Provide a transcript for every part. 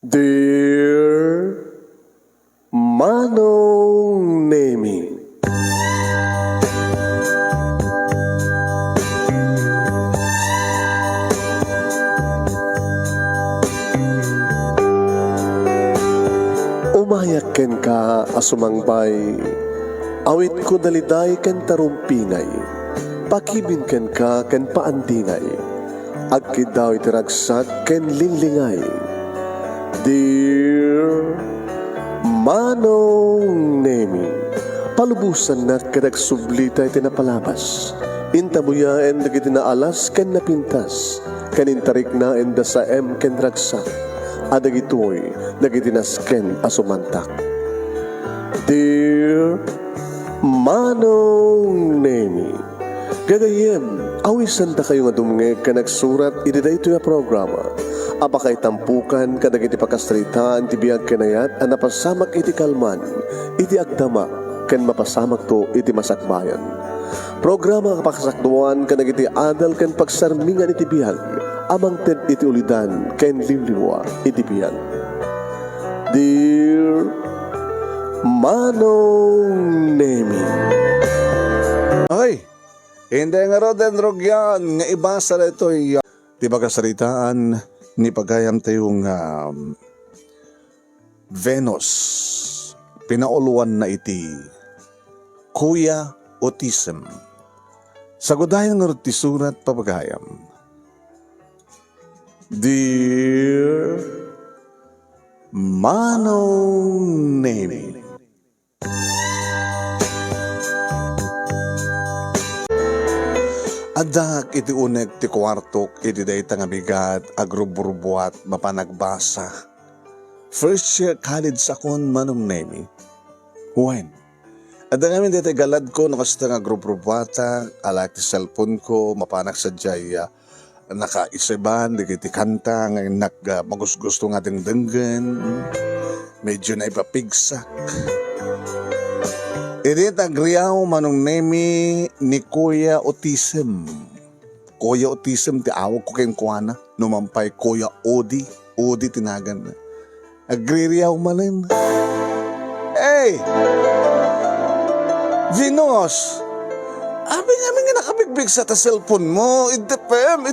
Dear Manong Nemi, umayak ken ka asumangbay, awit ko daliday ken tarumpinay, pakibin ken ka ken paandingay, agkid daw itiragsak ken linglingay. Dear Manong Nemi, palubusan na kadagsublita iti napalabas. Intabuya en dagiti naalas ken napintas, kanintarik na en da sa ken ragsak, adagitoy dagiti nasken asumantak. Dear Manong Nemi, gagayem, awisan ta kayo nga dumngeg ka nagsurat iti daytoy a programa. Apakay tampukan kadagiti pakastritaan ti biag kenayat a napasamak iti kalman, iti agdama ken mapasamak to iti masakbayan. Programa kapakasakduan kadagiti adal ken pagsarmingan iti biag, amang ted iti ulidan ken limliwa iti biag. Dear Manong Nemi, Ay, hindi nga roden rogyan, nga ibasa na ito di ba kasaritaan ni pagayam tayong Venus, pinauluan na iti Kuya Autism. Sagudayan nga ti surat papagayam. Dear Manong Nemi, adak iti unek ti kwartok iti dayta nga bigat agruburbuat mapanagbasa. First year college akon Manong Nemi. When? Ada ngamin dayta galad ko nakasta nga agruburbuata, alak ti cellphone ko, mapanak sa jaya, nakaisiban, digiti kanta, ngayon magusgusto nga ting denggan, medyo na ipapigsak. Iti tagriyaw Manong Nemi ni Kuya Autism. Kuya Autism ti awag ko kayong kuwana. Numampay Kuya Odi. Odi tinagan na. Agririyaw manin. Hey! Venus! Abi nga nga nakabigbig sa ta cellphone mo. Idipem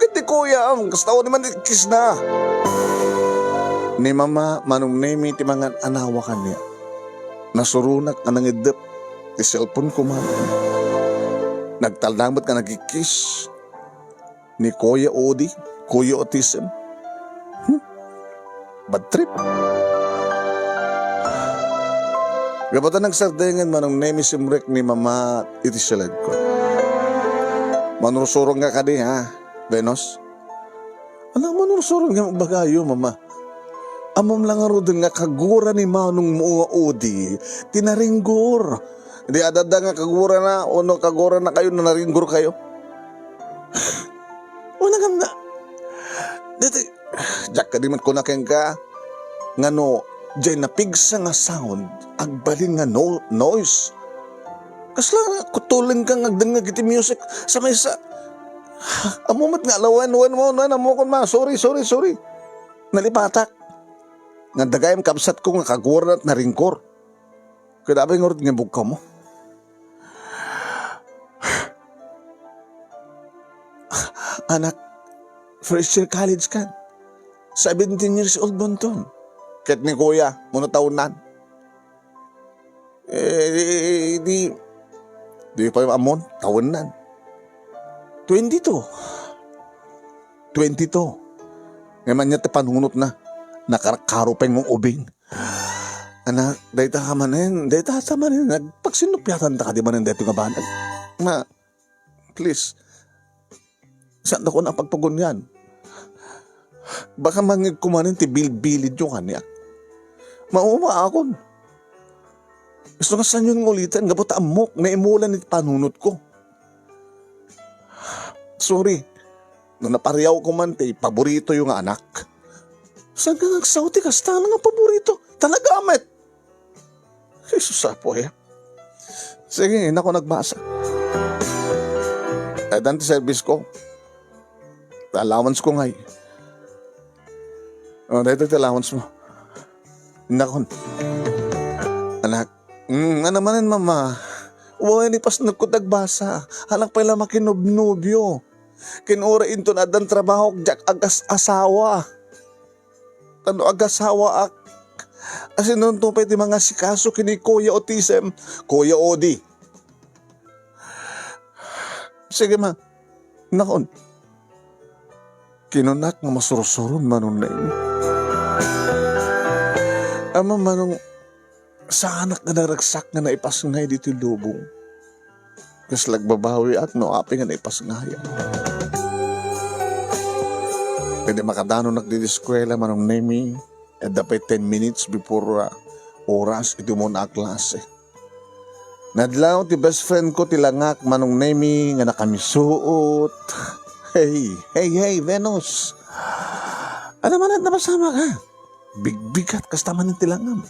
kiti Kuya. Gusto ko naman ikis na. Ni Mama Manong Nemi ti mga anawakan niya. Nasurunak ka nang idip, ti cellphone ko man. Nagtaldamat ka nagkikis ni Kuya Odi, Kuya Autism. Bad trip. Gabatan nagsardengan Manong Nemi simrek ni Mama iti silad ko. Manursurong nga ka di ha, Venus? Anong manursurong nga bagayo, Mama? Amam lang nga rodin nga kagura ni Manong mga Odi, tinaringgor. Di adada nga kagura na, ono kagura na kayo, naringgor kayo. Wala nga na. Dito, jak ka di man ko na keng ka, nga no, dyan napigsa nga sound, agbalin nga noise. Kasla nga, kutuling kang agdangag iti music sa maysa. Amumat nga, lawan mo, amukon ma, sorry. Nalipatak. Nga dagayam kapsat ko nga kagura at naringkor. Kaya dapat nga rin nga bugka mo. Anak, first year college ka. 17 years old bonton. Kahit ni Kuya, muna taonan. Di pa yung amon, taonan. 22. Ngayon niya panunot na. Nakakarupeng mong ubing. Anak, dahita ka manin, nagpagsinupyatan ta ka di manin dahito nga banag. Na, please, saan ako na pagpagunyan? Baka mangig kumanin ti bilbilid yung kanya. Mauma akon. Gusto nga saan yung ngulitan, gabot amok, naimulan iti panunot ko. Sorry, nung napariyaw ko man, paborito yung anak. Saan ka nagsauti ka? Saan nga paborito? Talagamit! Jesus po eh. Sige, ako nagbasa. Dante service ko. Allowance ko ngay. O, dahil ito allowance mo. Nakon. Anak, ano manin mama? Uwa ni pas nagkudagbasa. Anak pala makinubnubyo. Kinura into na dan trabaho jak agas asawa. Tano agasawa ak. Asin nun to pwede mga sikaso kini Kuya Autism. Kuya Odi. Sige ma. Nakon. Kinunak nga masurusuron manong na ini. Ama manong sa anak nga naragsak nga naipas ngay dito lubong. Kas lagbabawi at no api nga naipas ngay. Pwede makadano nagdidiskwela manong nemi at dapat 10 minutes before oras ito mo na klase. Nadlaw ti best friend ko tilangak manong nemi nga nakamisuot. Hey, Venus. Ano man at napasama ka? Bigbigat kasta man ng tilangam.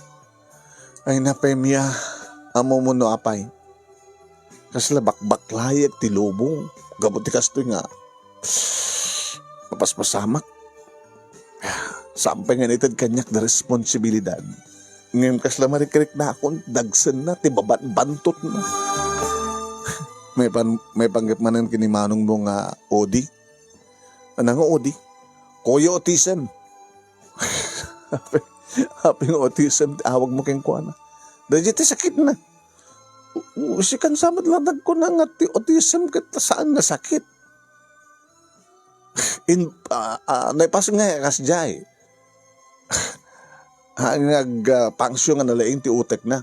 Ay napemya, amo mo no apay. Kasla bakbaklayag tilubong. Gabuti kasto nga. Mapaspasamak. Sampay nga nitad kanyak na responsibilidad. Ngayon kasla marikrik na akong dagsan na, tibabat bantot na. may panggap manan kinimanong mo nga Odi. Ano nga Odi? Kuya Autism. Happy nga autism, awag mo keng kuana. Dahil ti sakit na. Usikan samad ladag ko na nga ti autism kita saan na sakit. Naipas nga kas jay. Pangsyo nga nalaing ti utek na.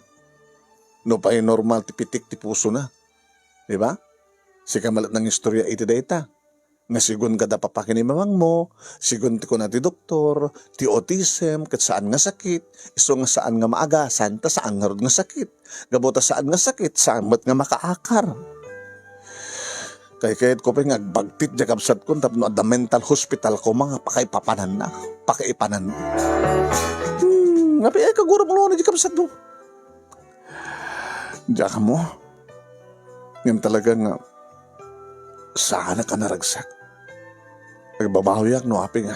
No pa normal ti pitik ti puso na. Diba? Sika malat ng istorya iti data. Nga sigun kada papakin ni mamang mo, sigun ti ko na ti doktor, ti autism, kat saan nga sakit, iso nga saan nga maagasan, ta saan nga rod nga sakit, gabota saan nga sakit, saan mat nga makaakar. Kaya ko pa nga agbagtit di kabsat ko, tapno ada mental hospital ko, mga pakaipapanan na, pakaipanan na. Ngapi ay kagura mo na di kabsat mo. Diya ka mo, ngayon talaga nga, sana ka naragsak. Nagbabawi no api nga.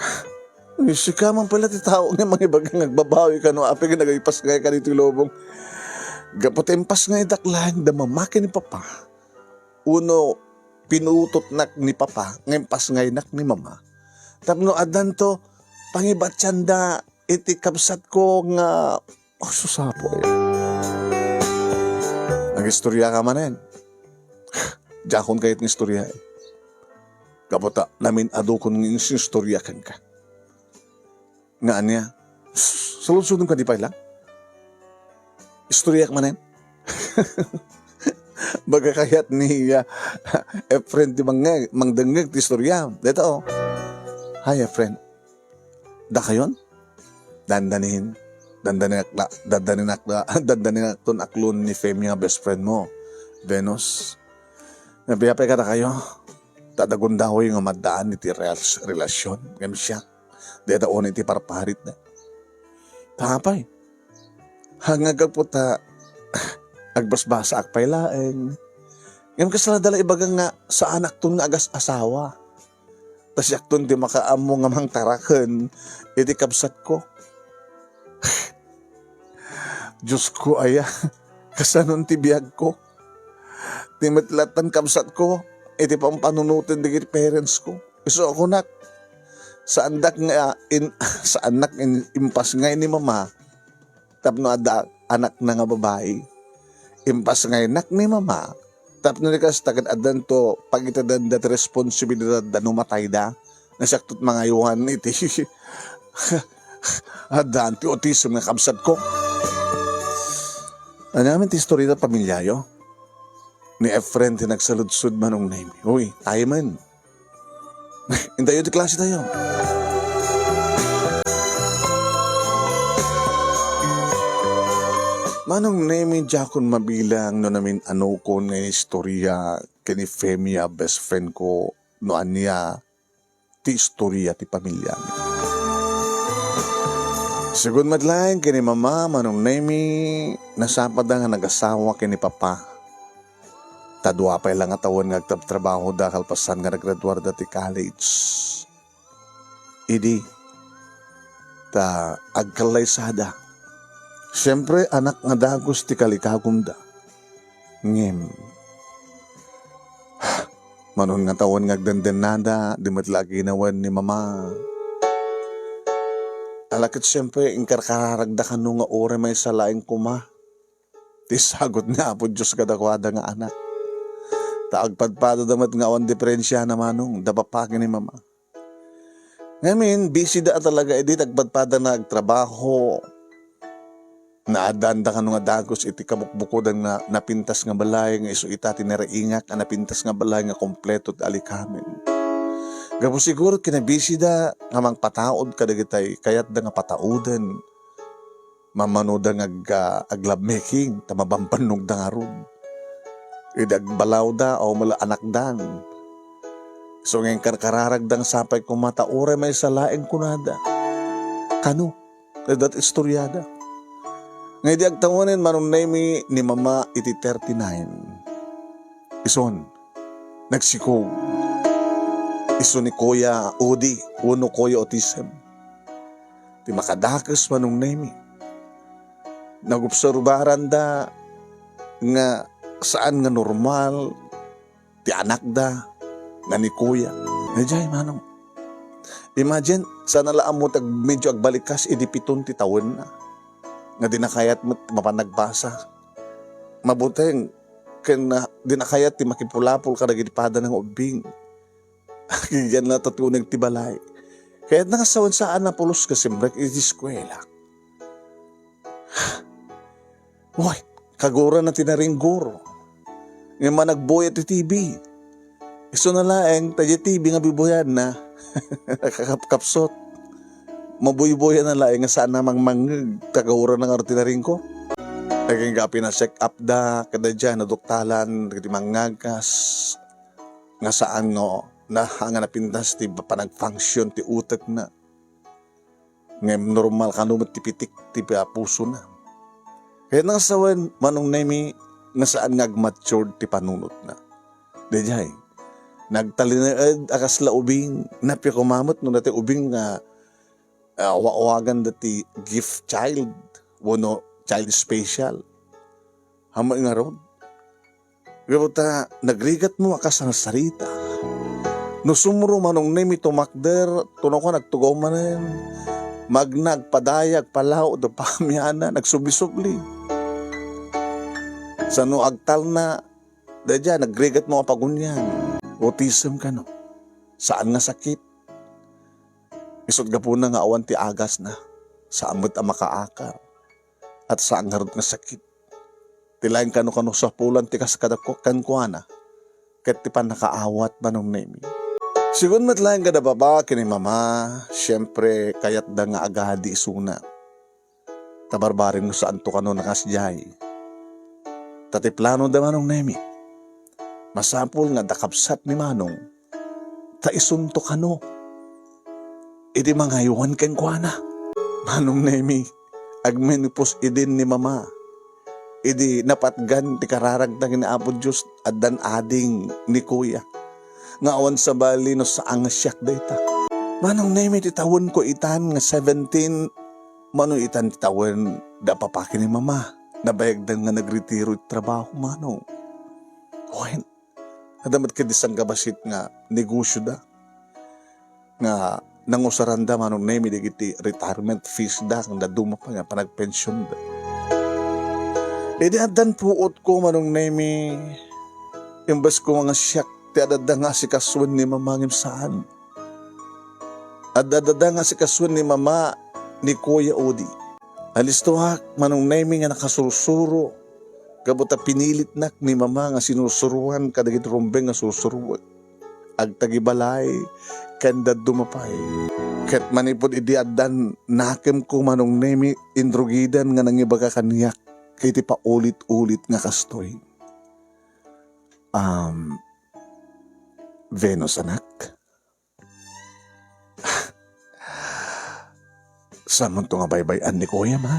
Isika man pala ti tao nga mga ibagang nagbabawi ka no api nga nagayipas nga ka dito lobong. Gapotempas nga idaklang da mamaki ni Papa. Uno, pinutot nak ni Papa, ngayon pas nga inak ni Mama. Tapno adan to, pangibatsanda, iti kabsat ko nga, susapo eh. Ang istorya ka manen. Jakon kayit ng istorya eh. Kapota namin adukon ng istorya kan ka. Nga niya, sulod-sulod ka di pa ilang? Istorya ka manen? Baga kayat ni friend di mangdangag ti istorya. Dito oh. Hi friend. Da kayon? Dandanin akton aklon ni Femi nga best friend mo. Venus. Nabiyapay ka na kayo. Tadagundahoy nga madaan iti relasyon. Ngayon siya. Deta on iti parparit na. Tapay. Hangag po ta agbasbasa akpay laeng. Ngayon kasaladala ibagang nga sa anak ton nga agas asawa. Tas yak ton di makaamo nga mang taraken iti kabsat ko. Diyos ko aya. Kasanon ti biyag ko. Timetlatan kabsat ko. Iti pang panunutin digit parents ko. So ako nak, sa anak nga impas nga ni Mama, tapno ada anak na nga babae, impas nga anak ni Mama, tapno ni kas tagad adan to, pag itadan dat responsibilidad da numatay da, nasaktot mga yuhan iti, adan ti autism nga kabsat ko. Ano namin ti story na pamilyayo? Ni Efren ti nagsaludsud manong name. Uy, tayo man. Hintayo ti klase tayo. Manong name jakon mabilang no namin ano ko nga istorya kini Femia best friend ko no anya ti istorya ti pamilya mi. Sigun madlaeng kini Mama manong name nasapad nga nagasawa kini Papa. Tadwa pa ilang atawan nga agtrabaho da kalpasan nga naggraduar dati college. Idi, ta agkalaysada. Siyempre, anak nga dagos ti kalikagumda. Ngem, manon nga tawon nga agdandanada, di matlagi nawan ni mama. Alakit siyempre, ingkarkararagda ka nung nga ore may salaing kuma. Ti sagot nga po Diyos kadakwada nga anak. Taagpadpado damat nga awan diferensya na manong, dapapagin ni mama. Ngayon, busy da talaga, edi tagpadpada na agtrabaho. Naadanda ka nung nga dagos, iti kamukbukodan nga napintas nga balay, nga iso ita tinaraingak, nga napintas nga balay nga kompleto at alikamin. Gabo siguro kinabisi da, nga mang pataod kadagitay, kayat da nga pataudan. Mamano da nga aglabmaking, tamabampannog da nga ron. Idagbalaw da, o mala anak dan. So ngayon karkararagdang sapay kung mataure may salaing kunada. Kano? Dat istoryada. Ngayon di agtawanin manong naimi ni mama iti 39. Ison, nagsikog. Iso ni Kuya Odi, uno Kuya Autism. Ti makadakas manong naimi. Nagobserbaran da nga saan nga normal ti anak da nga ni Kuya. Najay manong. Imagine, sana laam mo tag medyo agbalikas, idipiton ti tawon na. Nga dinakayat mo mapanagbasa. Mabuteng, kaya dinakayat ti makipulapol ka nagidipada ng ubing. Yan na tatunag ti balay. Kaya nakasawan saan na pulos ka simbrek iti eskwela. Uy, kagura na tinaring guro. Ngayon managboy ti TV. Iso na laeng, tayo TV nga biboyan na. Nakakapsot. Mabuy-buyan na laeng nga saan namang tagaura ng artinaring ko. Naging gapi na check up da, kada dyan, naduktalan, naging mangagas. Nga saan no, na nga napintas ti panag-function ti utak na. Ngayon normal ka naman tipitik ti puso na. Kaya nang sawan, manong nemi, nga saan ngag-matured ti panunot na. Dejay, nagtalinaad akas la ubing, napikumamot no dati ubing nga wawagan dati gift child, wano child special. Hama nga ron. Gabata, nagrigat mo akas ang sarita. No sumuro manong nemi tumakder, tuno ko nagtugaw manen, magnagpadayag palaw, do pamiyana, nagsubli-subli. Sa no agtal na, dadya, nagrigat mo apagunyan. Autism ka no. Saan nga sakit? Isot ka po na nga awan ti agas na. Sa amot ang makaakar. At saan nga rin nga sakit. Tilayin ka no sa pulan ti kaskadakan ko na. Kat ti pa nakaawat manong nemi. Sigun matlayan ka na baba kini mama. Siyempre kayat da nga agadi isuna. Tabarbarin mo saan to ka no nakasjay. Tatiplano da manong nemi. Masapul nga dakapsat ni manong. Ta isunto ka no. Idi mangayuan ken kuana. Manong nemi. Agmenipos idin ni mama. Idi napatgan ti kararagdag ni Apo Diyos addan ading ni Kuya. Nga awan sa bali no saang siyak data. Manong nemi ti tawon ko itan nga 17. Manong itan ti tawon da papaki ni mama. Nabayagdan nga nagretiro iti trabaho manong. Hoy, adamat ka disang gabasit nga negosyo da. Nga nangusaran da manong nemi digiti retirement fees da kang daduma pa nga panagpensyon da. Edi adan puot ko manong nemi imbas ko mga siyak ti adada nga si kaswan ni mamangim saan. Adada nga si kaswan ni mama ni Kuya Odi. Alistuhak manong nemi nga nakasurusuro. Kabuta pinilit nak ni mama nga sinusuruhan kadagit rumbeng nga susuruan. Agtagibalay kanda dumapay. Ket manipod idi addan nakem ko manong nemi indrugidan nga nangibaga kaniyak kay ti paulit-ulit nga kastoy. Venus anak. Saan to nga baybayan ni Kuya ma?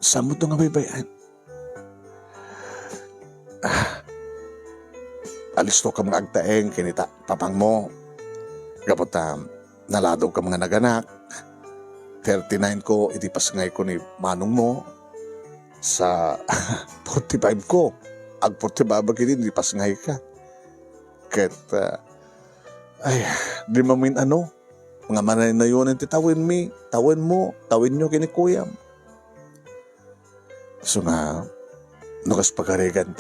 Saan to nga baybayan? Alis to ka mga agtaeng kinita papang mo. Kapag naladog ka mga naganak, 39 ko, iti pasangay ko ni manong mo, sa 45 ko, ag 45 kini, iti pasangay ka. Ket, ay, di mamin ano, mga manay na yun, iti tawin mo, tawin nyo kini kuyam. So nga, nukas pagkarigan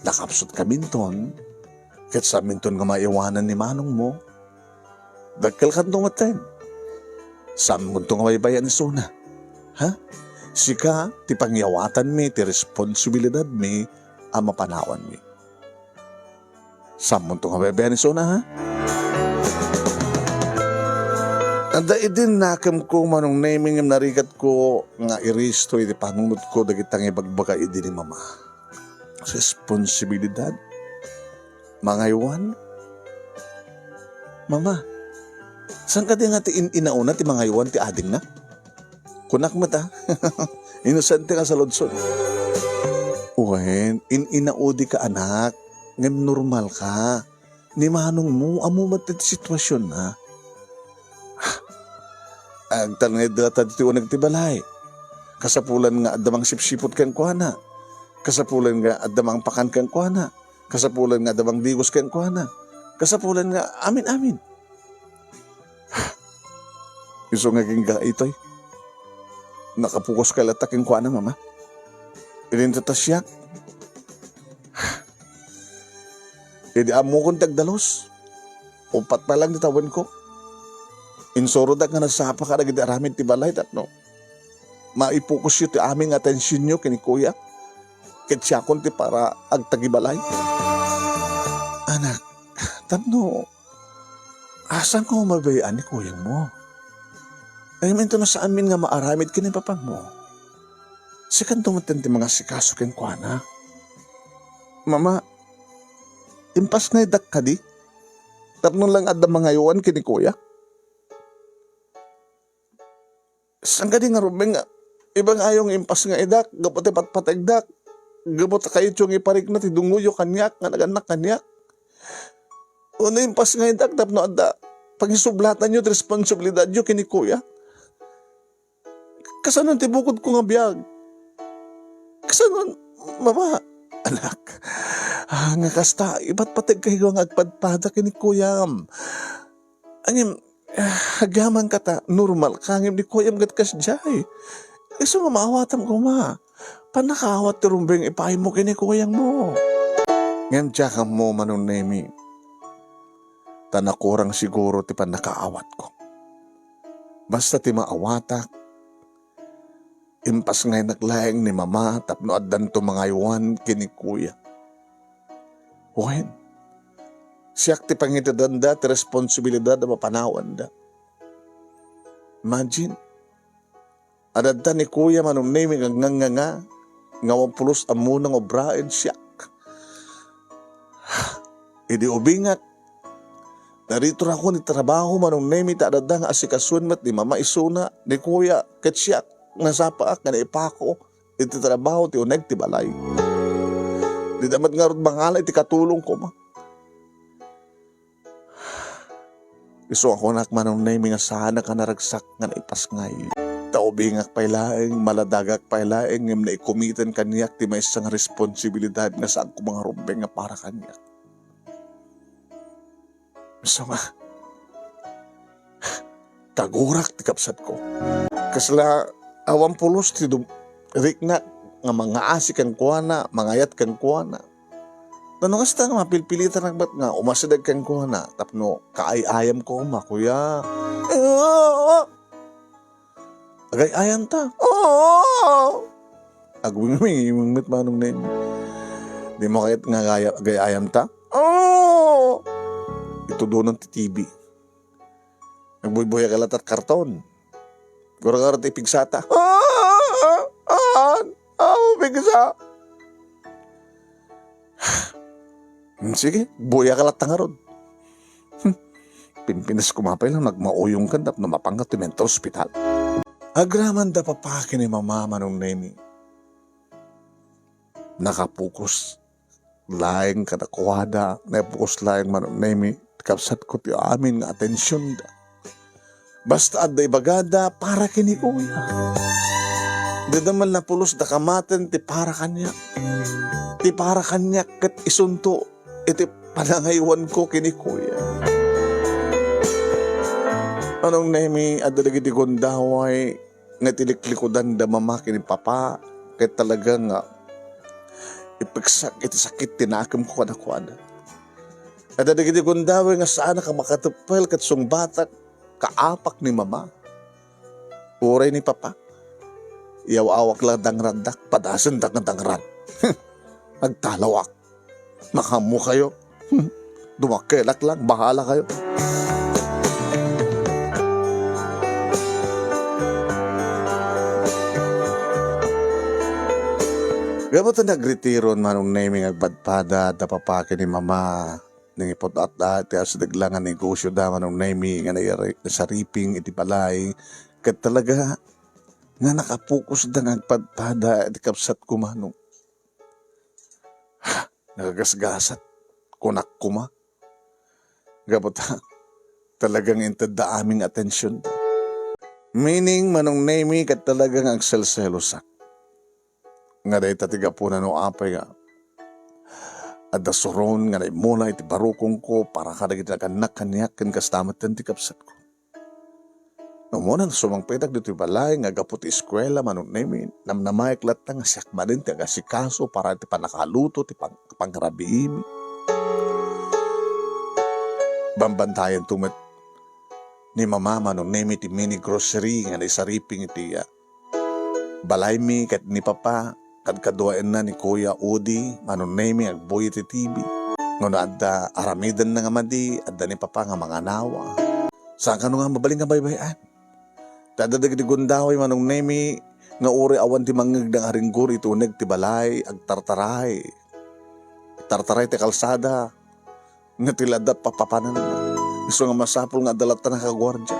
nakapsot ka minton, ket sa minton nga maiwanan ni manong mo, dagkal ka tumaten. Sa minton nga maibayan ni Suna. Ha? Sika, ti pangyawatan mi, ti responsibilidad mi, ang mapanawan mi. Sa minton nga maibayan ni Suna, ha? Anda idin nakam ko manong naming ang narigat ko nga iristo iti panunod ko dagitang ibagbaga idi ni mama. Responsibilidad. Mga iwan. Mama, saan ka di nga ti inauna ti mga iwan ti ading na? Kunak mo ta. Inosente ka sa lodsod. Uwen, inaudi ka anak. Ngem normal ka. Ni manong mo, amo matit sitwasyon na. Ang tanong data dito nagtibalay. Kasapulan nga adamang sipsipot ken kuana. Kasapulan nga adamang pakan ken kuana. Kasapulan nga adamang digos ken kuana. Kasapulan nga amin. Iso nga ginga itoy. Nakapukos ka latak ken kuana mama. Ilintatasyak. Idi amo kong tagdalos. Upat pa lang nitawan ko. Insoro da nga nasapa ka naging aramid ti balay no. Maipokus yun ti aming atensyon nyo kini kuya. Ket siya kon ti para agtagibalay. Anak, tapno, asan ko mabayaan ni kuyang mo? Ay minto na sa amin nga maaramid kini papang mo. Sikan tumaten ti mga sikaso ken kuana. Mama, impas na idak ka di? Tapno lang adda mga iwan kini kuya. Saan ka di nga rumeng nga, ibang ayong impas nga idak, gapote patpatagdak, gapote kayo tiyong iparik na tidunguyo kanyak, nga naganak kanyak. Una impas nga idak, tapno ada, pagisublatan nyo, responsibilidad nyo kini kuya. Kasanon tibukod ko nga biyag. Kasanon, mama, anak, nga kasta, iba't patag kayo nga agpadpada kini kuyam. Angim, hagaman ka ta, normal kangim di kuyam gat kasjay. Iso nga maawatam ko ma. Panakawat ti rumbeng ipay mo kini kuyang mo. Ngam tiyaka mo manong nemi. Tanakurang siguro ti panakaawat ko. Basta ti maawatak. Impas ngay naglaeng ni mama tapno addan to mga iwan kini kuya. Wen. Siyak ti pangitadanda ti responsibilidad na mapanawan da. Imagine, adadda ni kuya manong naming ang nga pulos amunang obrain siyak. Idi ubingat, narito na ko ni trabaho manong naming ta adadda nga asikasun mat ni mama isuna ni kuya ket siyak nasapaak nga naipako iti trabaho ti uneg ti balay. Di damat nga rod mangalay ti katulong ko ma. Iso ako nakmanong naming nga sana ka naragsak nga naipas ngay. Taubingak pailaeng, maladagak pailaeng, ngam na ikumitan kanyak ti may isang responsibilidad nga saan ko mga rumbeng nga para kanyak. Iso nga, tagurak ti kapsat ko. Kasla, awang pulos ti rikna nga mga asik kang kuwana, mangayat kang kuwana. Tanong kasta nga mapilpilitan ng ba't nga umasidag kang kuwana, tapno kaay-ayam ko ma, kuya. Agay-ayam ta. Agwing-wing-wing manong name. Di mo kayat nga agay-ayam ta? Ito doon ng TV. Nagbuy-buya kalat at karton. Gura-gura ti pigsata. Pigsa. Sige, buya kalat nga ron. Pimpinas kumapay lang, nagmauyong kan, na mapanggat ti mental hospital. Agraman da papaki ni mama manong nemi. Nakapukus. Laing kadakwada, napukus laing manong nemi. kapsat ko ti amin nga atensyon da. Basta aday bagada para kini kuya. Di naman na pulos da kamaten ti para kanya. Ti para kanya kat isunto iti panangaywan ko kini kuya. Anong nemi adalag iti gondaway nga tiliklikodan da mama kini papa kat talaga nga ipagsak iti sakit tinakam ko kanakuan. Adalag iti gondaway nga saan ka makatupel kat sung batak kaapak ni mama. Uray ni papa. Iyaw-awak lang dangrandak, padasan dangran. Nagtalawak. Makamu kayo. Dumakilak lang, bahala kayo. Gamot na nagritiron manong naming agpadpada da papake ni mama. Nangipot at as daglangan negosyo da manong naming nga nasariping iti balay. Kat talaga nga nakapokus da nagpadpada iti kapsat ko manong. Nagagasgasat kunak kuma. Gamot talagang intad da aming atensyon. Meaning manong naming kat talagang agselselosak. Nga dahi tatiga po na no apay nga. At dasuron nga na mula iti barukong ko para kada kita kanak kanyak kan kastamat ti kapsat ko. No muna sumang petak dito balay nga gapot eskwela manong namin namnamay klata nga siyak manin ti agasikaso para ti panakaluto ti pangrabiim. Bambantayan tumet ni mama manong namin ti mini grocery nga na isariping iti balay mi kat ni papa. Kadkaduain na ni Kuya Udi, manong name agboy iti TV. Ngono adda aramidan na nga madi, adda ni papa nga mga nawa. Saan ka nga mabaling nga baybayan? Tadadag di gundaway manong name nga uri awan ti mangag ng haringgur ituneg ti balay, agtartaray. Tartaray ti kalsada, nga tiladat papapanan na. Gusto nga masapul nga dalat na kagwardya.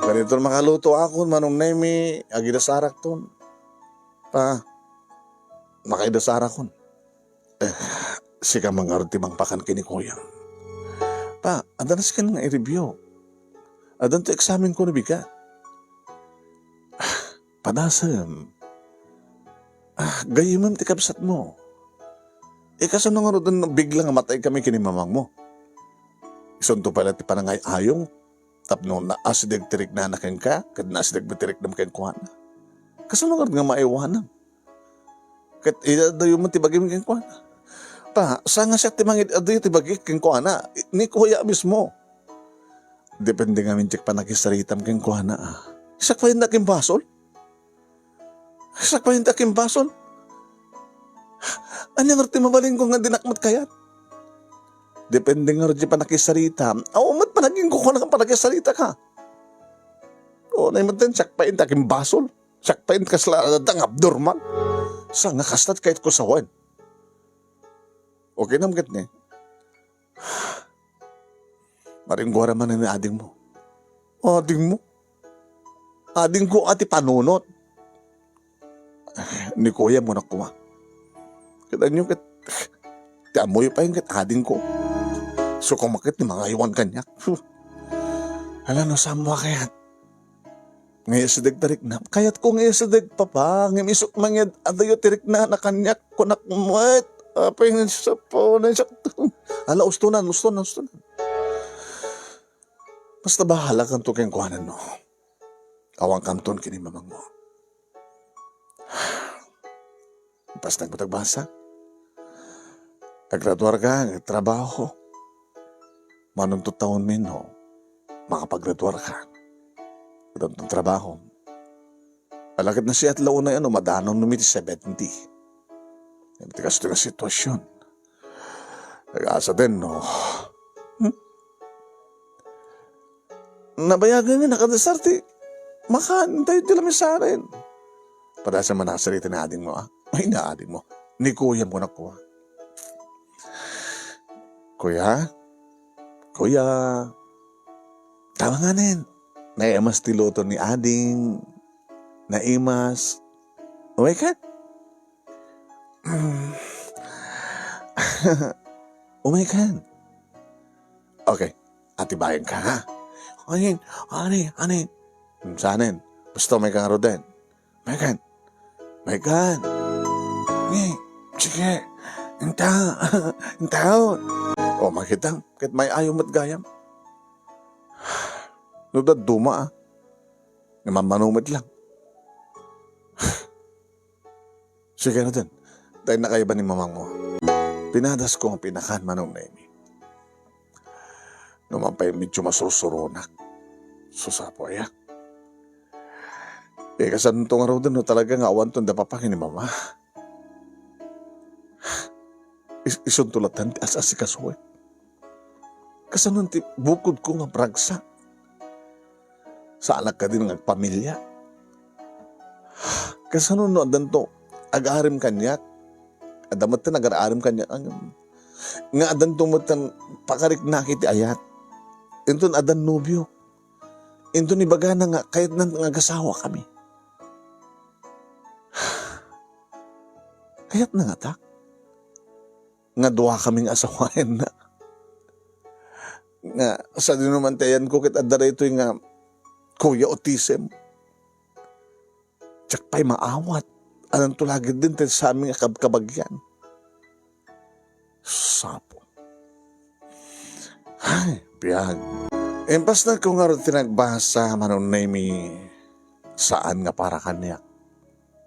Ganito makaluto ako manong name, agidasarak ton. Makaidasara kon. Sika mangarti mang pakan kini kuya. Adan na sika nga i-review. Adan to examen ko na bigat. Padasam. Gayimam ti kapsat mo. Kaso nga rin biglang matay kami kini mamang mo. Isunto pala ti panangay ayong. Tapno na asidag tirik na nakin ka. Kad na asidag batirik na makin kuha na. Kaso nga rin nga maiwanam. Kat idadayo mo tibagim keng kuha na. Saan nga siya timangid adayo tibagim keng kuha na. Ni kuya mismo. Depende nga mintik pa nakisaritam keng kuha na. Isak pa yung naking basol? Isak pa yung naking basol? Ano nga rin mabaling ko nga dinakmat kayat? Depende nga rin pa nakisarita. Mat pa naging kukuha na pa nakisarita ka. O, naimatan, siyak pa yung naking basol. Siyak pa yung kasladang abdurman. Saan nga kastat kahit ko sawan? Okay naman ni. Maringgwara man ni ading mo. Ading mo? Ading ko ati panunot. Ni kuya mo na kuma. Kita nyo kat amoy pa yung kat ading ko. So kung makit ni mga iwan kanyak. Hala no samwa kayat. Ngayon sa tarik na. Kayat ko ngayon sa papa. Ngayon isok mangyad adayo tirik na nakanyak ko nakumuat. Apay nga siya po na siya. Hala ustunan. Basta bahala kang to kayong kuhanan mo. Awang kanton kini mamang mo. Pas nagpatagbasa. Naggraduar ka, nagtrabaho. Manuntot taon min, no? Makapaggraduar ka. Ito ng trabaho. Alakit na siya at launay, madanon numiti 70. Hindi kasi ito sitwasyon. Nag-asa din, no? Nabayagan nga, nakadasarti. Makantay tila may sa rin. Padasa man nakasarita na ading mo, Ay, na ading mo. Ni kuya mo na kuha. Kuya? Tama nga nin. Naimas tiloto ni ading. Naimas. Uway ka? Umay ka. Okay, atibayan ka, ha? Anin. Sanin, gusto may kang roden. May kan. Sige, intaon. O makitang, kahit may ayaw matgayam. Nudad duma, Namamanumit lang. Sige na din. Dahil nakaiba ni mamang mo. Pinadas ko ang pinakan manong Nemi. Naman pa yung medyo masusurunak. Susapo ayak. Kasan itong araw din, talaga nga awan itong dapapakin ni mama. Isuntulatan ti asasi kasuwe. Kasan ti bukod ko nga bragsa. Sa anak ka din ng pamilya. Kasan no adan to, ag-arim kanyak. Adamat na nag-arim kanyak. Nga adan to matan pakarik nakiti ayat. Inton adan nubyo. Inton ibaga na nga kahit nang nagasawa kami. Kaya't na nga tak. Nga duwa kaming asawain na. Nga sa dinumantayan ko kit adara ito nga kuya autism. Tsak pa'y maawat. Anong tulagid din tayo sa aming kabagyan. Sapo. Ay, biyag. Empas na kung nga rin tinagbasa manon na saan nga para kanya.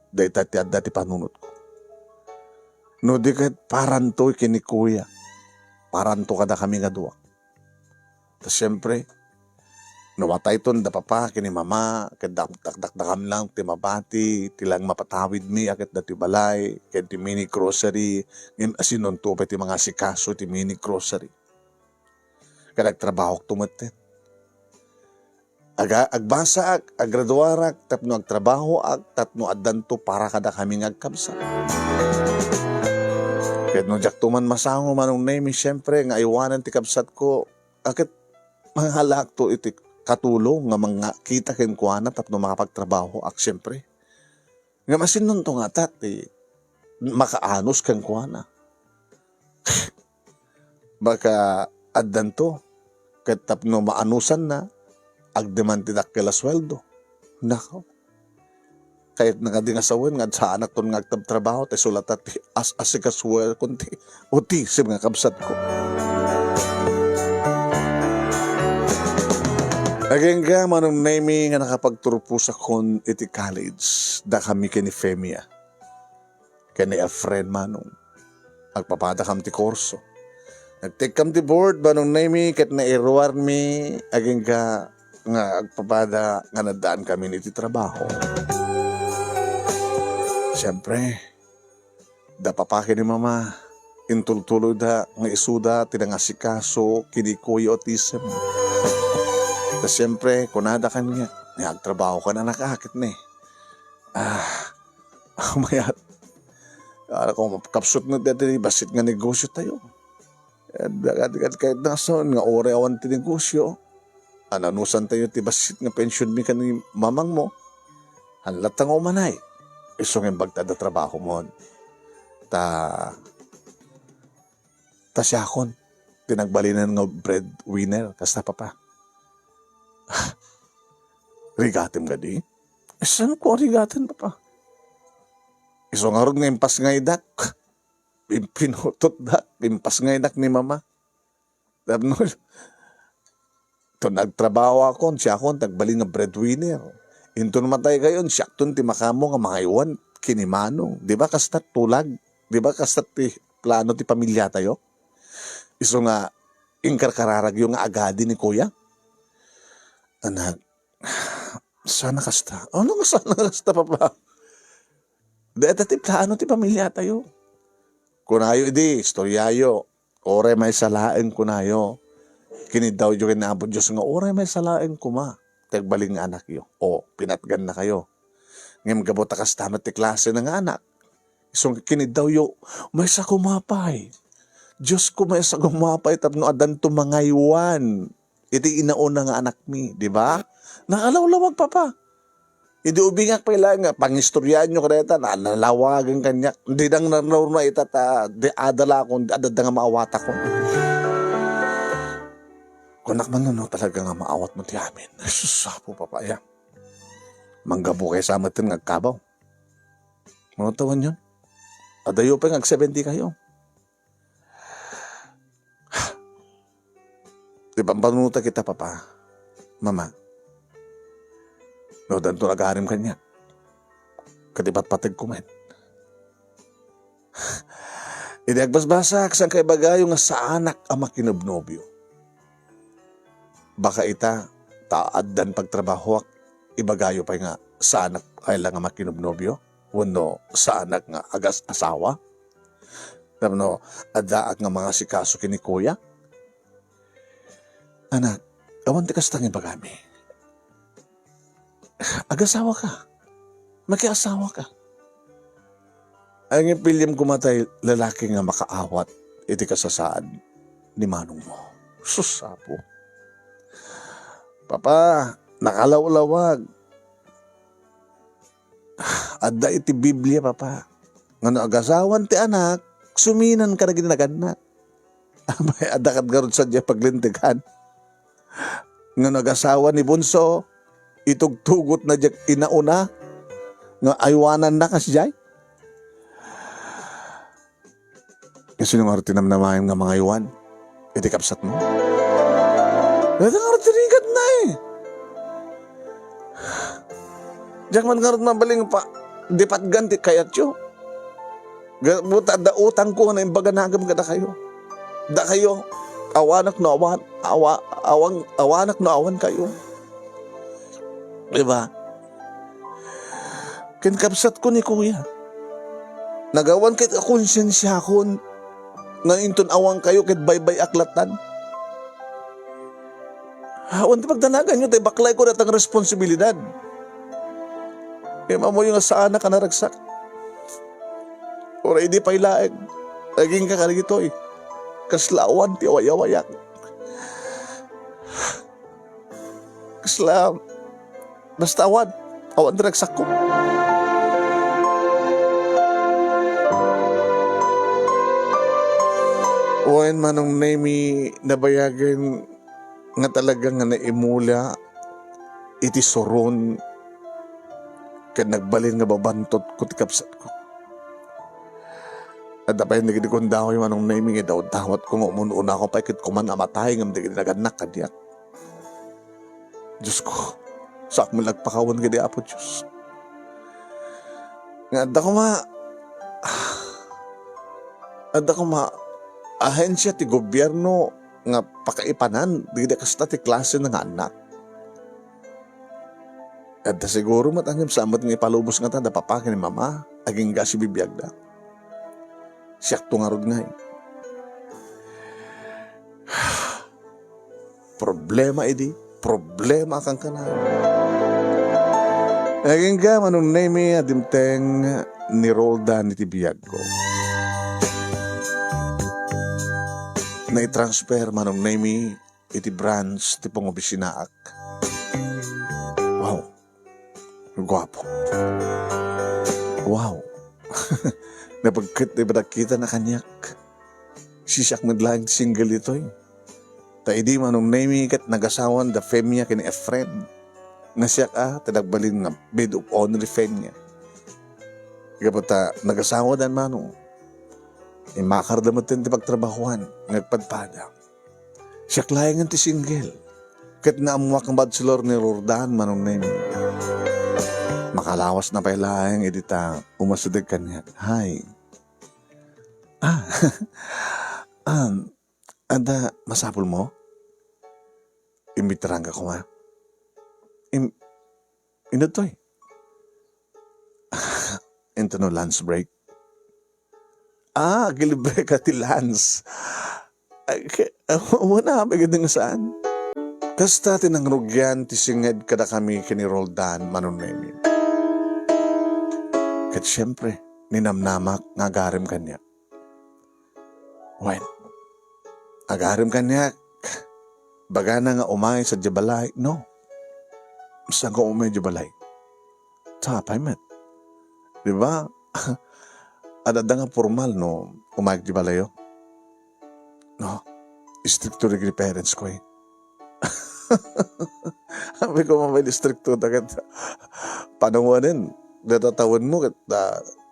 Dati panunot ko. No di kahit paranto kini kuya. Paranto kada kami nga duwa. Tapos siyempre, namatay ton da papa kini mama, kadakdakdakdakam lang ti mabati, tilang mapatawid mi akit dati balay, ken ti mini grocery, ngem asinon to pa ti mga sikaso ti mini grocery. Kadag trabaho tumaten. Agbasa aggraduarak, tapno agtrabaho tatno addanto para kada kami ngagkamsa. Kahit no jak tuman masango manong Nemi, siyempre nga iwanan ti kabsat ko, akit mga halak to iti katulong nga mga kita ken kuana tapno makapagtrabaho siyempre. Nga masin nun to nga tati, makaanos ken kuana. Baka addan to, kahit tapno maanusan na, agdeman ti dakkel a sweldo. Nako. Kahit nakadingasawin nga sa anak ton ngagtrabaho te sulatat ti asikaswel kunti autism nga kabsat ko. Again ka manong Nemi nga nakapagturpo sa kon iti college da kami kini Femia. Kani a friend manong agpapada kam ti kurso. Nagtake kam ti board manong Nemi ket nairuar mi again ka nga agpapada nga nadaan kami niti trabaho. Siyempre, da papake ni mama, intultuloy da nga isuda, tinangasikaso, kini kuya autism. Da siyempre, kunada ka niya, nagtrabaho ka na nakakit ni. Mayat. Kala ko mapakapsot na dati, basit nga negosyo tayo. Kahit nason, nga ore awan ti negosyo. Ananusan tayo, ti basit nga pension mi ka ni mamang mo. Hanlat nga umanay. Isong yung bagtada trabaho mo. Ta siyakon. Tinagbalinan nga breadwinner. Kasta pa. Rigatim ka di? Saan ko rigatin pa? Isong arog nga impas nga idak. Pinutot dak. Impas nga idak ni mama. Dabno. Ito nagtrabaho ako. Siyakon. Tagbalin nga breadwinner. Into namatay kayon, siyakton ti makamo nga mga iwan kinimanong. Di ba kastat tulag? Di ba kastat ti plano ti pamilya tayo? Iso nga ingkarkararag yung agadi ni kuya. Anak, sana kasta? Ano nga sana kasta papa? Di ti plano ti pamilya tayo. Kunayo idi, istoryayo. Ore may salaeng kunayo. Kinidaw yung kinabot Diyos nga, ore may salaeng kuma. Tagbaling nga anak yo. O, pinatgan na kayo. Ngayon gabot akas tamat ti klase ng anak. Isong kinidaw yo, may sa kumapay. Diyos ko may sa kumapay, tapno adan to mga iwan. Iti inauna nga anak mi, di ba? Nakalawlawag pa. Hindi ubingak pa ilang nga, pangistoryan nyo kareta, nalawagan kanya. Hindi nang naraw na itata, di adala ko, di adada nga maawata ko. kunak man no, talaga nga maawat mo ti amin. Susapo papaya. Manggabo kayo sa amatin ngagkabaw. Mga tawan yun. Adayo pa ngag-70 kayo. Di ba panunuta kita, papa? Mama. No, danto nag-aharim kanya. Kadipat-patag kumen. Hindi agbasbasak sang kay bagayo nga sa anak ang makinobnobyo. Baka ita taaddan pagtrabaho ibagayo pa nga sa anak ay lang nga makinobnobyo. Wano sa anak nga agas asawa. Tapno adaak nga mga sikaso kini kuya. Anak, awan ti kastang ibagami. Agasawa ka. Makiasawa ka. Ang ipilyam kumatay lalaki nga makaawat iti kasasaan ni manong mo. Susapo. Papa, nakalawlawag. Adda iti Biblia, papa. Ngano agasawan ti anak, suminan ka na ginaganak. Abay, adda kat garod sa diya paglintigan. Ngano agasawan ni Bunso, itugtugot na diya inauna, nga aywanan na kasjay. Kasi nung arti namnamayang nga mga iwan, iti kapsat mo. Ito nga arti rigat na eh. Diyak man nga mabaling pa, di pat ganti kayat yo. Buta da utang ko na imbaga nagam kada kayo. Da kayo, awanak no awan, awanak no awan kayo. Diba? Kinkapsat ko ni kuya. Nagawan kit konsensya ko nga inton awang kayo kit baybay aklatan. Awan ti pagdanagan nyo, tayo baklay ko natang responsibilidad. Kaya mamo yung sa anak ka naragsak. Ora hindi pa ilaeg. Naging ka karigito eh. Kaslawan ti awayawayak. Kasla, basta awan. Awan naragsak ko. Uwain manong nami nabayagan nga talagang nga naimula iti soron kad nagbalin nga babantot ko ti kapsat ko. At dapay hindi kong dahoy manong nami nga daw dawat ko nga umununa ko pa ikit kuman amatay nga hindi naganak kadiyak. Diyos ko, sak mo lagpakawan ka di apo Diyos. Nga adda ko ma ahensya ti gobyerno nga pakaipanan, di kasta ti klase ng anak. At siguro matangim sa amat nga ipalubos nga ta, papakin ni mama, aging gasi bibiyag da. Siyak tungarod nga eh. Problema edi, problema kang kanan. Aging ga manong name adimteng ni Roldan iti biyag ko. Na-transfer manong name iti branch ti pangobisinaak. Wow. Guwapo. Wow. Napagkit ibadakita na kanyak. Sisak madlang single ito eh. Ta idi manong name kat nagasawan da femya kini Efren. Nasyak tadagbalin nga bed of honor femya. Kapata nagasawa dan manong. Makardamatin ti pagtrabahuan, nagpadpada. Siya klayangan ti single. Kat naamuak ang bachelor ni Roldan manong name. Makalawas na pailayang edita, umasudag kanya. Hi. Ada masapul mo? Imbitarang ka ko nga. Ino to eh. Ito no lunch break. Gilibre ka ti Lance. Wala, magandang saan. Kasta tinangrugyan ti singed kada kami kini Roldan manon namin. Kat siyempre, ninamnamak nga agarim kanya. When? Agarim kanya, baga na nga umay sa Jabalay. No. Saan ko umay Jabalay? Tapay met. Diba? Adada nga formal no, umayag di balayo. No, stricto rin parents ko eh. Sabi ko mamay distrikto dagat panawanin. Datatawan mo kat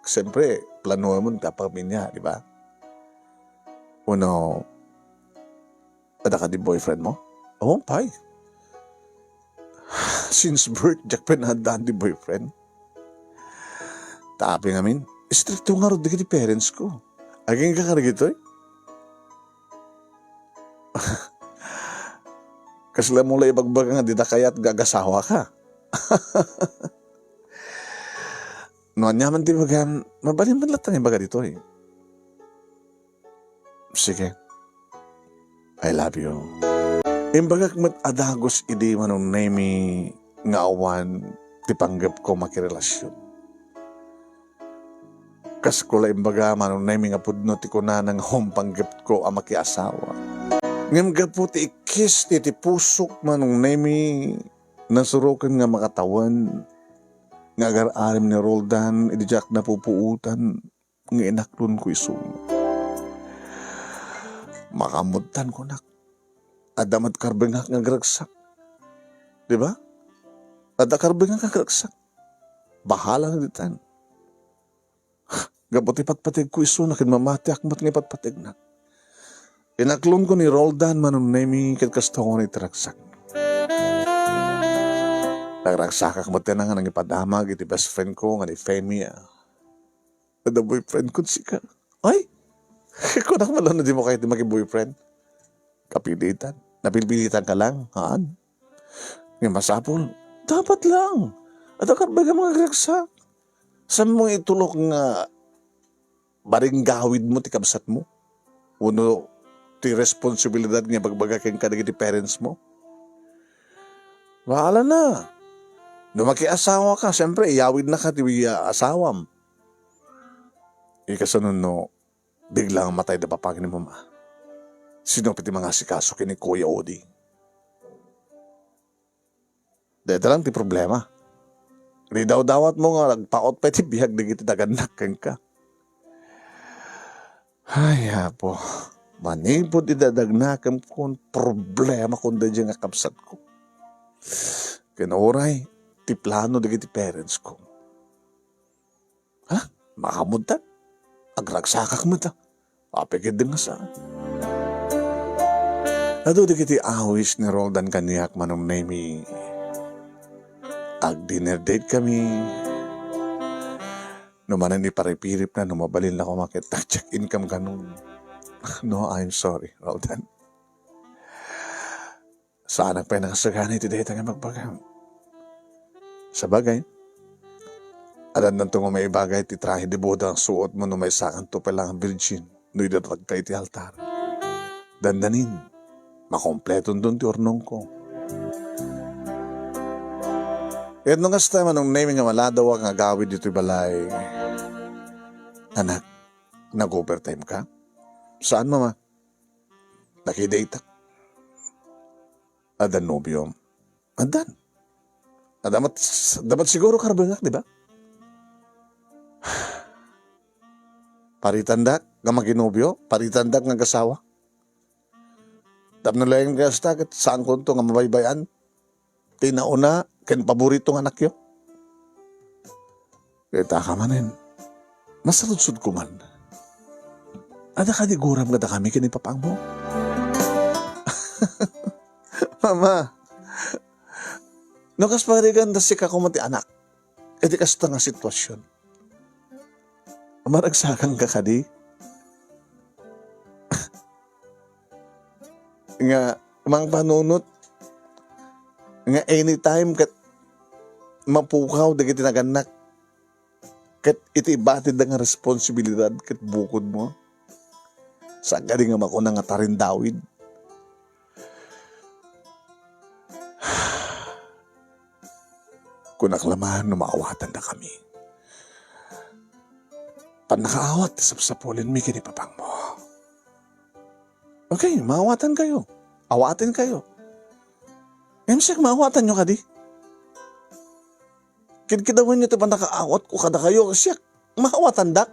siyempre planuhan mo kapaminya, di ba? Uno, ada ka di boyfriend mo? Oo, pay. Since birth, Jack pinahadaan di boyfriend. Tapi ngamin, stricto nga rin di parents ko. Aging ka karigito eh. Kasi lang mula ibagbag nga, di na kaya't gagasawa ka. Noon niya man di bagan, mabalin man latang ibaga dito eh. Sige. I love you. Imbagak mat adagos idi manong nemi nga awan ti panggap ko makirelasyon. Kas ko la imbaga manong nemi nga pudno ti kuna ng home panggap ko ang makiasawa. Ngam gapo ti ikis ti pusok manong nemi nasurukan nga makatawan nga agar-arim ni Roldan idijak na pupuutan nga inaklon ko isuna. Makamutan ko nak. Adamat karbengak nga gragsak. Di ba? Ada karbengak nga gragsak. Bahala na ditan. Gapot ipatpatig ko isuna kin mamati akmat nga ipatpatig na. Inaklon ko ni Roldan manong nemi kat kasto ko ni tragsak. Nagragsak akmat na nga nang ipadamag iti best friend ko nga ni Femia. Ada boyfriend ko si ka. Ay! Kunak malo na di mo kahit di maki-boyfriend. Kapilitan. Napilpilitan ka lang. Haan? Ngayon masapol. Dapat lang. At akar baga mga gragsak. Saan mo itulok nga baring gawid mo ti kabsat mo? Uno, ti responsibilidad nga bagbaga kang kadagiti parents mo? Bahala na. Dumaki-asawa ka, siyempre, iyawid na ka ti asawam. Ikasunod no, biglang matay na papagin ni mama. Sino piti mga sikaso kini Kuya Odi? Dito lang ti problema. Di daw-dawat mo nga, nagpaot pa ti bihag na giti daganak kang ka. Ay, po. Manipod idadagnakam ko problema kung da dyan nga kapsat ko. Kinuray, ti plano da giti parents ko. Ha? Makamuntan? Agragsakak mo ta. Papigid din nga saan. Ado di kiti awis ni Roldan kaniyak manong nemi. Ag dinner date kami. Numanan ni paripirip na numabalin na ko makita check income ganun. No, I'm sorry, Roldan. Saan ang pinakasagana iti date nga magpagam? Sa bagay, alam nang tungo may bagay ti trahe di boda ang suot mo no may sakang to palang virgin no idatag ka iti altar. Dandanin, makompletong dun ti ornong ko. Kahit nung kasta man nung naming nga maladaw nga gawid dito balay. Anak, nag-overtime ka? Saan mama? Nakidate. Adan nobyo. Adan. Dapat siguro karbengak, di ba? Paritandak nga maginobyo, paritandak nga gasawa. Tapno lang nga stagat saan ko to nga mabaybayan. Tinauna ken paborito nga anak yo. Kita ka manin. Masaludsud ko man. Ada ka di guram nga da kami kini papang mo. Mama. Nukas pagarigan da si kakumati anak. E di kasta nga sitwasyon. Maragsakan ka kadi. Nga, mang panunot. Nga anytime kat mapukaw da kiti naganak. Kat iti batid da nga responsibilidad kat bukod mo. Saan ka di nga makuna nga tarindawid. Kung naklamahan na maawatan na kami. Pan nakaawat, sapsapolin mi kinipapang mo. Okay, maawatan kayo. Awatin kayo. Emsek, maawatan nyo kadi. Kidkidawan nyo ito pa nakaawat ko kada kayo. Siyak, maawatan dak.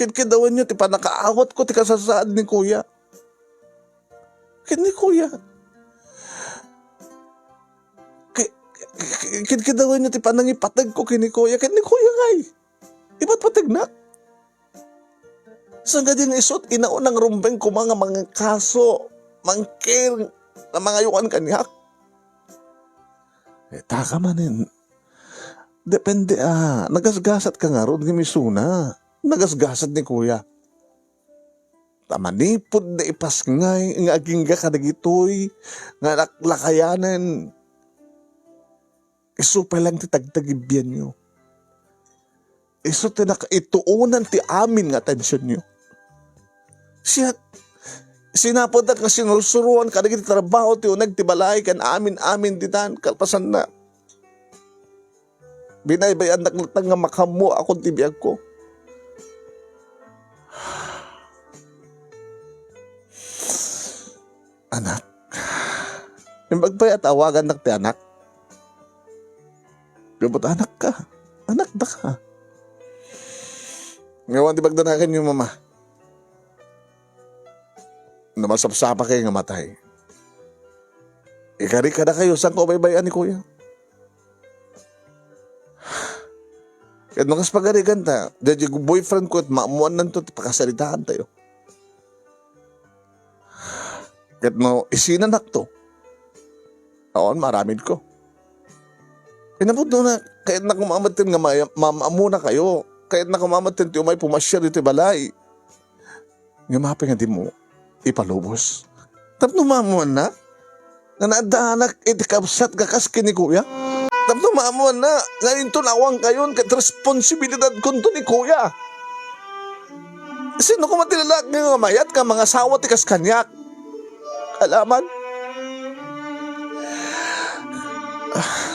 Kidkidawan nyo ito pa nakaawat ko tika sasaad ni kuya. Kid ni kuya. Kidawin niya ti panang ipatag ko kini kuya. Kini kuya ngay. Iba't patag na. Saan ka din isot, inaunang rumbeng ko mga kaso, mangkir, na mga yukan kanyak. Taka manin. Depende nagasgasat ka nga ron, gimisuna. Nagasgasat ni kuya. Tamanipod na ipas ngay, nga agingga ka nagitoy, nga naklakayanan. Isupay lang ti tagtagibyan nyo. Iso ti ituunan ti amin nga atensyon nyo. Siya, sinapod na ka sinursuruan ka naging trabaho ti unag ti balay kan amin ditan kalpasan na. Binaybayan naklatang nga makamo akong tibiyag ko. Anak, yung magpayat awagan nak ti anak. Gabot anak ka, anak da ka. Ngayon di bagdanakan yung mama. Namasapsapa kayo nga matay. Ikari ka na kayo, saan ko baybayan ni kuya? Kaya nung kaspagarigan ta, dahil yung boyfriend ko at maamuan nanto, pakasalitaan tayo. Kaya no, isinanak to. Aon, maramid ko. Inabot na, kaya na kumamatin nga mamamuna kayo. Kaya na kumamatin ti umay pumasyar iti balay. Nga mapi nga di mo, ipalubos. Tapno mamuan na, nga naadaanak iti kapsat kakas kini kuya. Tapno mamuan na, ngayon to nawang kayon kat responsibilidad kunto ni kuya. Sino ko matilalak nga mayat ka mga sawa ti kas kanyak? Alaman?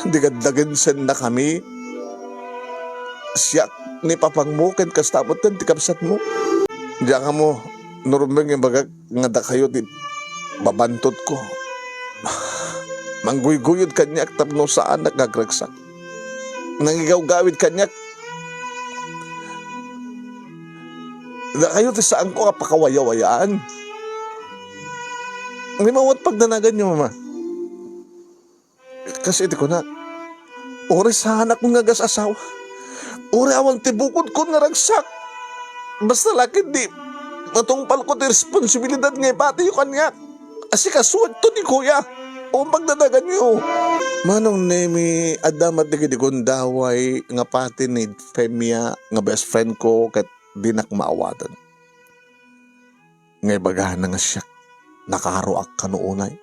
Digadagan sen na kami. Siyak ni papangmukin kastamot kan ti kapsat mo. Diyan ka mo, nurumbeng yung bagag nga da kayo di babantot ko. Mangguyguyod kanyak tapno saan nagagragsak. Nangigaw-gawid kanyak. Da kayo ti saan ko kapakawaya-wayaan. Hindi mawat pagdanagan nyo, mama. Kasi iti ko na, uri sa anak kong ngagas asawa. Uri awang tibukod ko nga ragsak. Basta laki di, matungpal ko ti responsibilidad nga ipati yung kanya. Asi kasuwag to ni kuya. O magdadagan nyo. Manong nemi, adamat di kondaway nga pati ni Femia, nga best friend ko, kat di nakmaawatan. Ngay bagahan na nga siya, nakaruak ka noonay.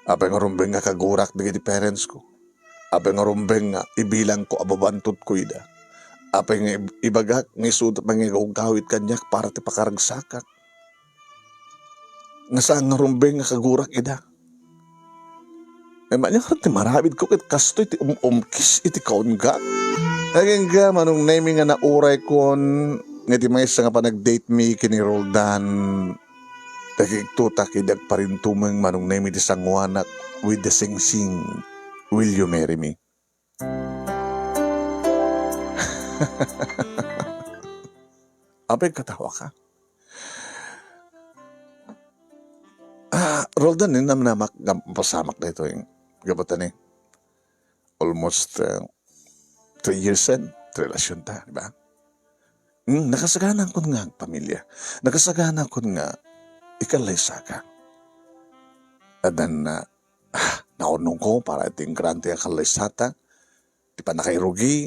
Apay nga rumbeng nga kagurak di parents ko. Apay nga rumbeng nga ibilang ko ababantot ko ida. Apay nga ibagak nga isudat mangigawit kanyak para ti pakaragsakak. Nga saan nga rumbeng nga kagurak ida. Ay manya ka ti marabid ko kat kasto iti umkis iti kaon ka. Naging ka manong naming nga nauray kon nga di may isa nga pa nag-date me kini Roldan. Nagigtuta kidag pa rin tumang manong name di sangwanak with the sing-sing, will you marry me? Apay katawa ka? Roldan, namak pasamak na ito yung gabatan eh. Almost 3 years in, relasyon ta, di ba? Nakasagana ko nga ang pamilya. Nakasagana ko nga ikalaysa ka. At then, naunong ko para iting grante ang kalaysata. Di pa na kay rugi.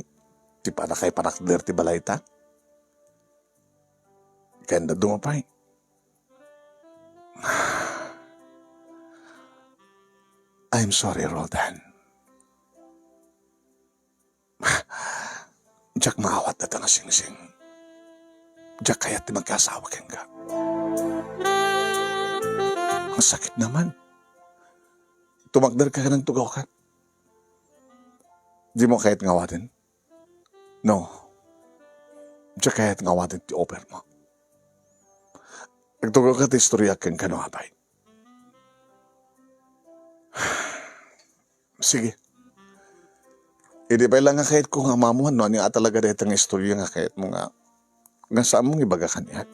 Di pa na kay panakder ti balayta. Kaya na dumapay. I'm sorry, Roldan. Diyak maawat na nga sing-sing. Diyak kaya't di magkasawa kang ka. Ang sakit naman. Tumagdar ka ng tugaw ka. Di mo kahit ngawatin? No. Diyak kahit ngawatin ti offer mo. Nagtugaw ka ti istorya kang kanuhabay. Sige. Hindi pa lang nga kahit kung amamuhan, no? Ano nga talaga dito ang istorya nga kahit mo nga saan mong ibaga kanyan.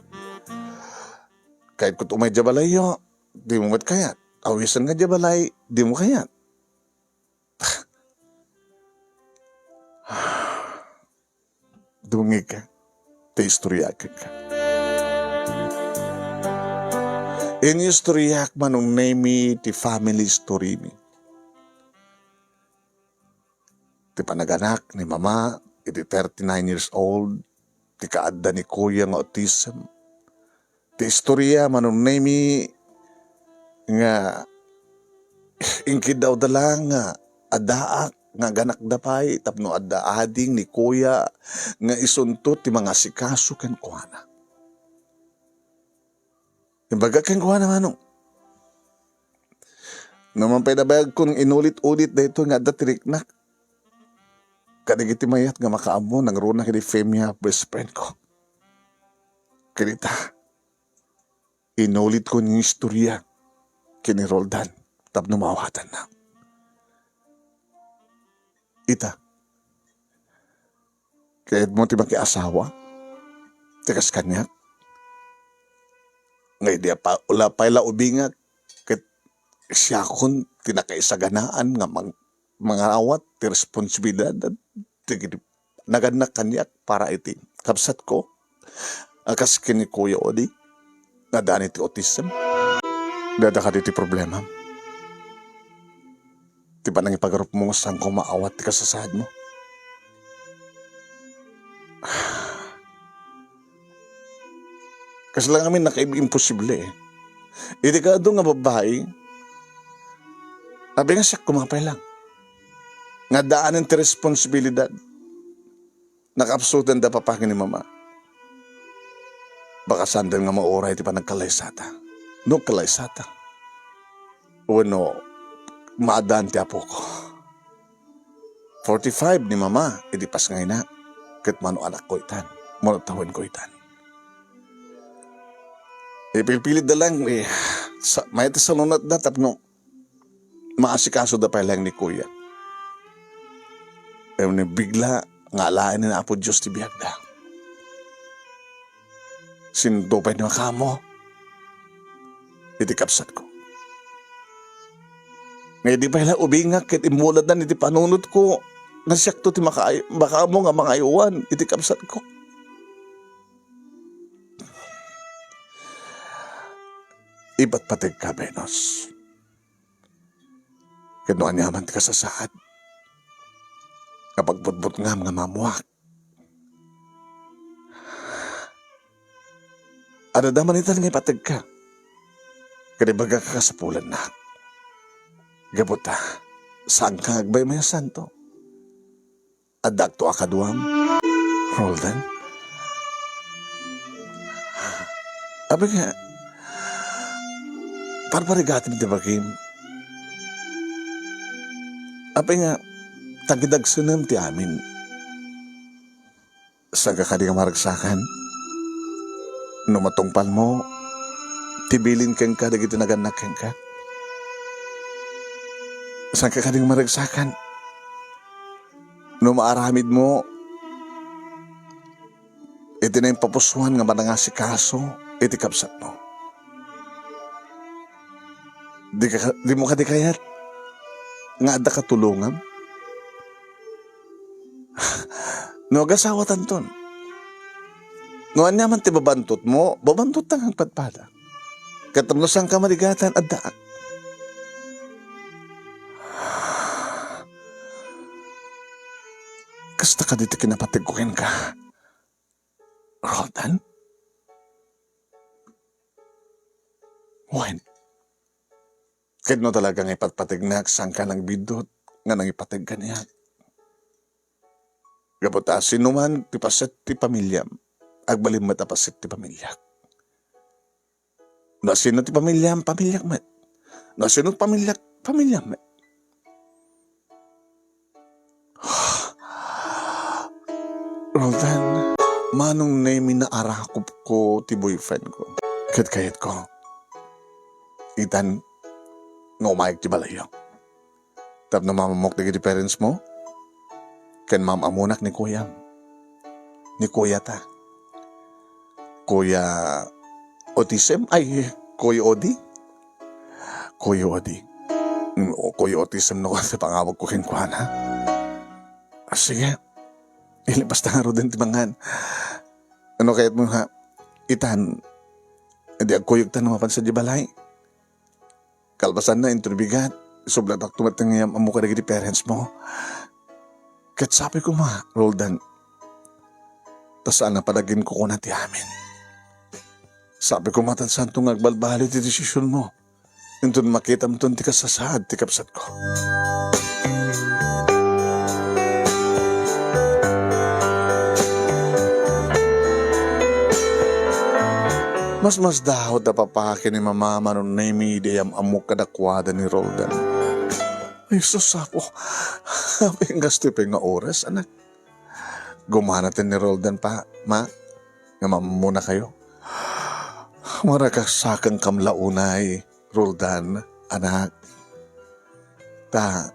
Kahit kung umay jabalay yo, di mo mat kayat. Awisan nga jabalay, di mo kayat. Dungi ka, te istorya ka. Ini istorya manong name ti family story mi. Ti panaganak ni mama, iti 39 years old, ti kaadda ni kuya nga autism. Ti istorya manong name nga ingkid daw dalang nga adaak nga ganak dapay tapno adda ading ni kuya nga isuntot ti mga sikaso ken kuana. Imbaga ken kuana manong. Naman paydabayag kung inulit-ulit dito nga adda tiriknak. Kadigiti mayat nga makaamo nang runa kini Femia best friend ko. Kinita. Inulit ko ni istorya kini Roldan tapno mawatan na. Ita. Kahit mo ti asawa, tikas kanya. Ngay di pa ula pala ubingat ket siya kon tinakaisaganaan nga mga awat ti responsibilidad at naganak kanyak para iti kapsat ko akas kini Kuya Odi nadani ti autism dada ka ti problema. Di ba nang ipagarup mo saan ko maawat ti kasasad mo? Kasi lang amin nakaimposible eh. Iti ka doon nga babae, abi nga siya kumapay lang. Nga daanin ti responsibilidad. Nakapsutan da papakin ni mama. Baka sandan nga mauray ti pa nagkalaysata. No kalaysata. Uno, maadaan ti apo ko. 45 ni mama, idipas ngay na. Kat mano anak ko itan. Mano tawin ko itan. Ipilpilit da lang, may iti salunat da, tapno, maasikaso da pa lang ni kuya. Ni bigla, nga alain ni na apo Diyos ti biyag da. Sindopay ni makamo. Iti kapsat ko. Ngay di pa hila ubingak ket imulad na iti panunod ko nasyak to ti baka mo nga mga iwan iti kapsat ko. Iba't patig ka, Benos. Ket no anyaman ti kasasaad. Kapag butbut nga mga mamuak. Adadaman itan nga ipatig ka. Kadibaga ka kasapulan na. Gabuta, saan ka agbay maya santo? Adakto akaduam, Roldan. Abi nga, parparigatin ti bagim. Abi nga, tagidagsunam ti amin. Saga ka di nga maragsakan. Numatungpal mo, tibilin kang ka, dagiti naganak kang ka. Saan ka kaning maragsakan? No maaramid mo, iti na yung papusuan nga mananga si kaso, iti kapsat mo. Di mo ka di kayat, nga ada katulungan. No agasawatan ton. No anyaman ti babantot mo, babantot tangang patpada. Katamno sang ka maligatan, adda. Kasta ka dito kinapatiguin ka. Roldan? When? Kahit no talagang ipatpatignak sang ka ng bidot nga nang ipatig ka niya. Gaputa, sinuman ti paset ti pamilyam. Agbalim matapasit ti pamilya. No sino ti pamilyam, pamilyak met. No sino pamilyak, pamilyam met. Roldan, manong name na arakop ko ti boyfriend ko. Kayat ko. Itan, nga umayag ti balayo. Tap na mamamok ti parents mo, ken mamamunak ni kuya. Ni kuya ta. Kuya autism? Ay, Kuya Odi? Kuya Odi. Kuya autism no kasi pangawag ko kinkwana. Sige. Ilipas na nga ro din timangan. Ano kaya't mo ha? Itan, hindi agkuyog ta naman sa di balay. Kalbasan na inturbigat. Sublat ak tumatangayam amo ka di parents mo. Kat sabi ko Roldan, tasaan na palagin ko kuna ti amin. Sabi ko matansan tong agbalbali ti desisyon mo. Intun makita mo ti kasasad ti kapsat ko. Mas daw da papakin ni mama manon na imidiyam amok kadakwada ni Roldan. Ay sus ako, habi ang gasto pa nga oras, anak. Gumanatin ni Roldan pa, ma, nga mamuna kayo. Marakasakang kamlaunay, Roldan, anak. Ta,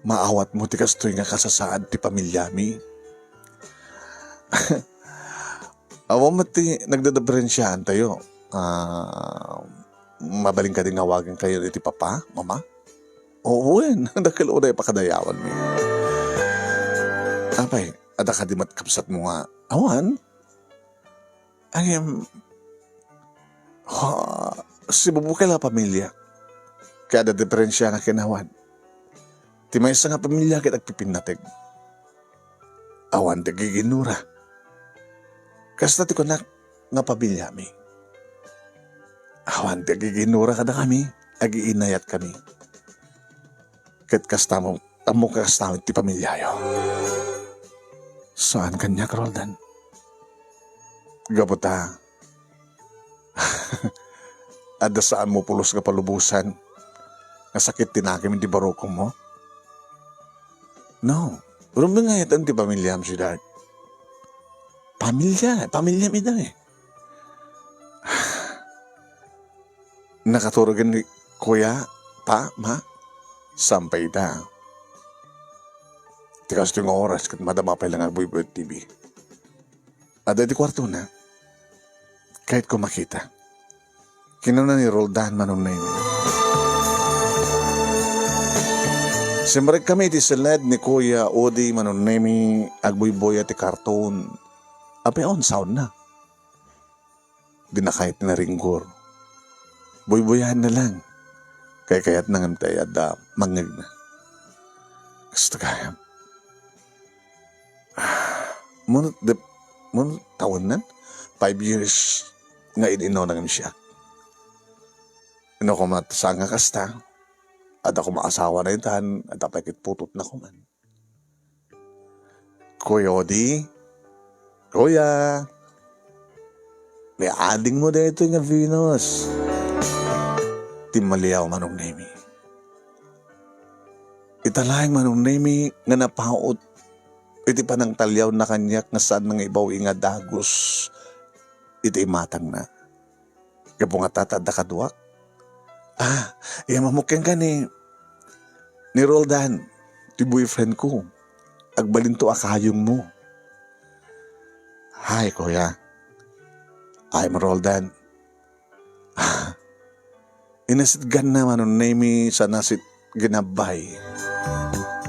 maawat mo ti kastoy nga kasasaad ti pamilyami. Awa mati, nagdadabrensyahan tayo. Mabaling ka din ngawagin kayo iti papa, mama? Oo, nagkalunay pa kadayawan mo. Apay, ada ka di matkapsat mo nga. Awan? Si bubukay la pamilya. Kaya da diferensya na kinawan. Ti may isa nga pamilya kaya nagpipinatig. Awan, di giginura. Kasta ti ko na nga pamilya mi. Awan, di giginura kada kami. Agi-inayat kami. Kat kasta mo, amo kasta mo ti pamilya yo. Saan kanya, Roldan? Gabuta. Ada saan mo pulos ka palubusan? Nasakit tinakim di barokong mo? No. Rumingayatan ti pamilya mo si Dad. Pamilya mi daw eh. Nakaturagan ni kuya, pa, ma, sampay da. Tikas ito yung oras kat madama pa lang ang Buy TV. Ada di kwarto na, kahit ko makita, kinuna ni Roldan manom na yun. Simrek kami ti salad ni Kuya Odi manon na yun agboy-boy at karton. Ape on sound na. Di na kahit na ringgor. Boy-boyahan na lang. Kaya't nangamtay at mangag na. Gusto kaya. Munot taon na. 5 years nga ininaw na siya. Ino ko matasanga kasta. At ako maasawa na itan. At apakit putot na ko man. Kuya Odi. Kuya, may ading mo dito nga Venus. Timaliyaw manong nemi. Italayang manong nemi nga napaot. Iti pa ng talyaw na kanyak nga saan nga ibaw nga dagos. Iti matang na. Gabo nga tatada kaduak. Iya mamukyan ka ni Roldan, ti boyfriend ko. Agbalinto akayong mo. Hi, Kuya. I'm Roldan. Inasidgan na manon nemi sa nasit ginabay.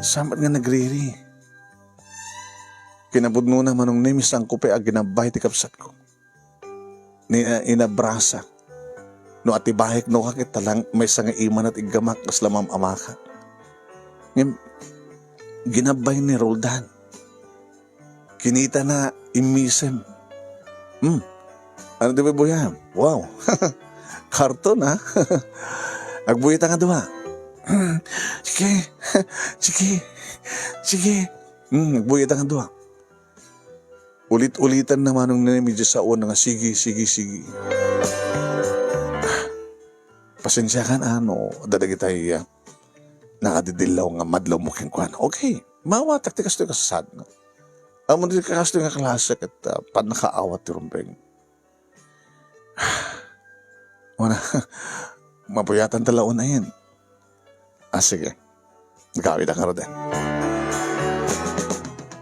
Samat nga nagriri. Kinabudno na manong nemi sang kupe ag ginabay ti kapsat ko. Inabrasa. No atibahik no kakit talang may sanga iman at igamak kas lamam amaka. Ginabay ni Roldan. Kinita na imisem. Ano di ba buya? Wow. Karton ha? Agbuyita nga duwa. Sige. Agbuyita nga duwa. Ulit-ulitan naman nung nanimidya sa uwan nga sige. Pasensya ka na dadagi tayo nakadidilaw nga madlaw mo keng kwan. Okay, mawatak ti kasto yung kasasad na. Amo di kasto yung klase at pan nakaawat ti rumbeng. Wala, mapuyatan talaon na yan. Sige, nagkawit ang karoden.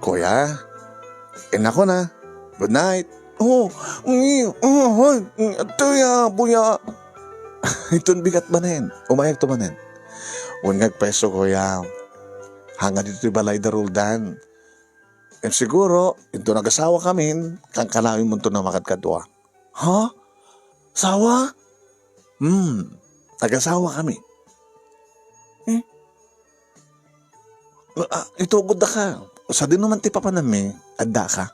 Kuya, inako na. Good night. Tuya, buya. Itong bigat manen. Umayak to manen. Ungag peso kuya. Hanga dito balay da Roldan. siguro, ito nag-asawa kami, kang kanawin mo ito na makadkadwa. Ha? Sawa? Nag-asawa kami. Itugod na ka. Sa din naman ti papa nami, adda ka.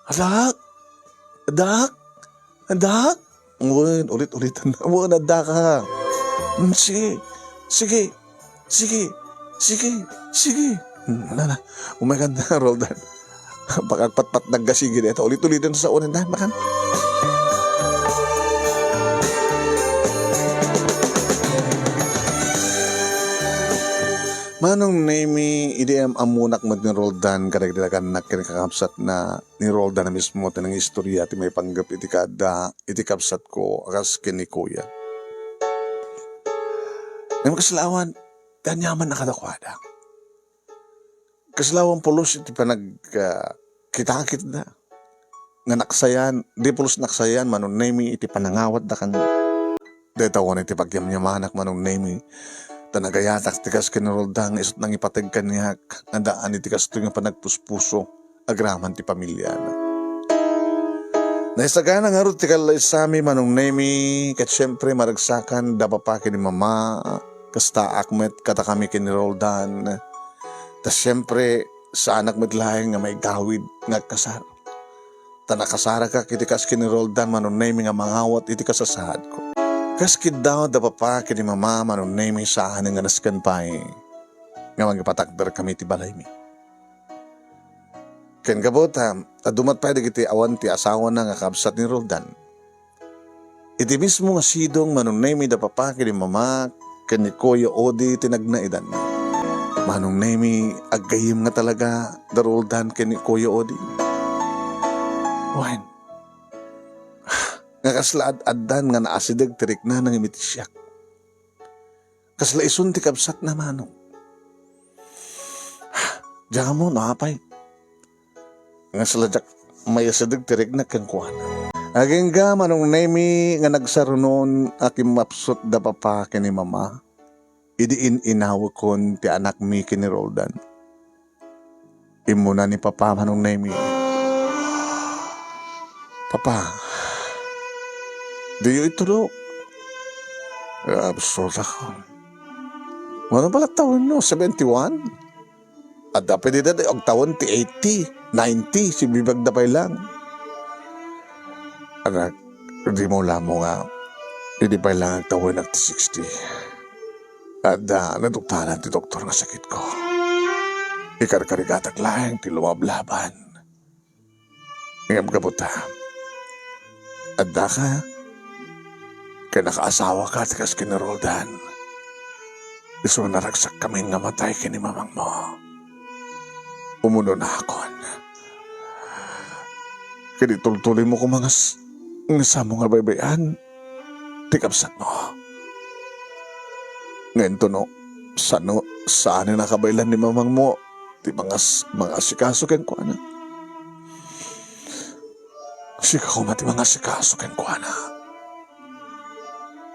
Adak? Adak? Adak? Ulit-ulitan na. Adda ka. Sige. Sige. Sige. Sige. Sige. Wala na. Umagan na, Roldan. Pagkagpat-pat naggasigi na ito. Ulit-ulitan sa unan na. Makan. Manong name idem amunak mat ni Roldan kadagdagan na kinakapsat na ni Roldan na mismo tanang istorya at may panggap iti kapsat ko akas kini kuya. Ngayon kaslawan, ganyaman nakadakwada. Kaslawan pulos iti panag kita-kit na. Nga naksayan, di pulos naksayan manong name iti panangawat da kan. Detawan iti pagyamyamanak manong name tanagayatak tikas kinarolda nga isot nang ipatag kaniyak nga daan itikas ito nga panagpuspuso agraman ti pamilya na. Naisagana nga rin tikal isami manong nemi kat syempre maragsakan dapapaki ni mama kasta akmet kata kami kiniroldan tas syempre sa anak medlaeng nga may gawid nga kasar tanakasara ka kitikas kiniroldan manong nemi nga mangawat itikas sa sahad ko. Kaskid daw da papa kini mama manong name sa akin nga naskan pa nga magipatakder kami ti balay mi. Ken kabot adumat pa digiti awan ti asawa na nga kabsat ni Roldan. Iti mismo nga sidong manong name da papa kini mama ken ni Kuya Odi tinagnaidan. Manong name aggayim nga talaga da Roldan ken ni Kuya Odi. Wan. Nga kasla-ad-addan nga naasidag tirik na nang imitisyak. Kasla isun ti kapsat na manong. Diyan mo, nakapay. Nga saladyak may asidag tirik na kang kuwana. Aging ga manong nemi nga nagsarunon akim mapsot da papa kini mama. Idiin inawakon ti anak mi kini Roldan. Imuna ni papa manong nemi. Papa, di yung itulog. Absurd ako. Ano pala taon no? 71? At dapat dito ang taon ti 80, 90, si bibag dapay lang. Anak, hindi mo lamo nga. Hindi pa lang ang taon at 60. At naduktanan ti doktor nga sakit ko. Ikarkarigatak lang ti lumablaban. Ngam kabuta. At ka, kaya nakaasawa ka tikas kinaroldan. Iso naragsak kami nga matay kini mamang mo. Umuno na akon. Kaya tultuloy mo kung mga nasa mo nga baybayan. Tikapsat mo. Ngayon to no, saan na nakabaylan ni mamang mo. Di mga asikaso ken ko na. Sika ko mati mga asikaso ken ko na.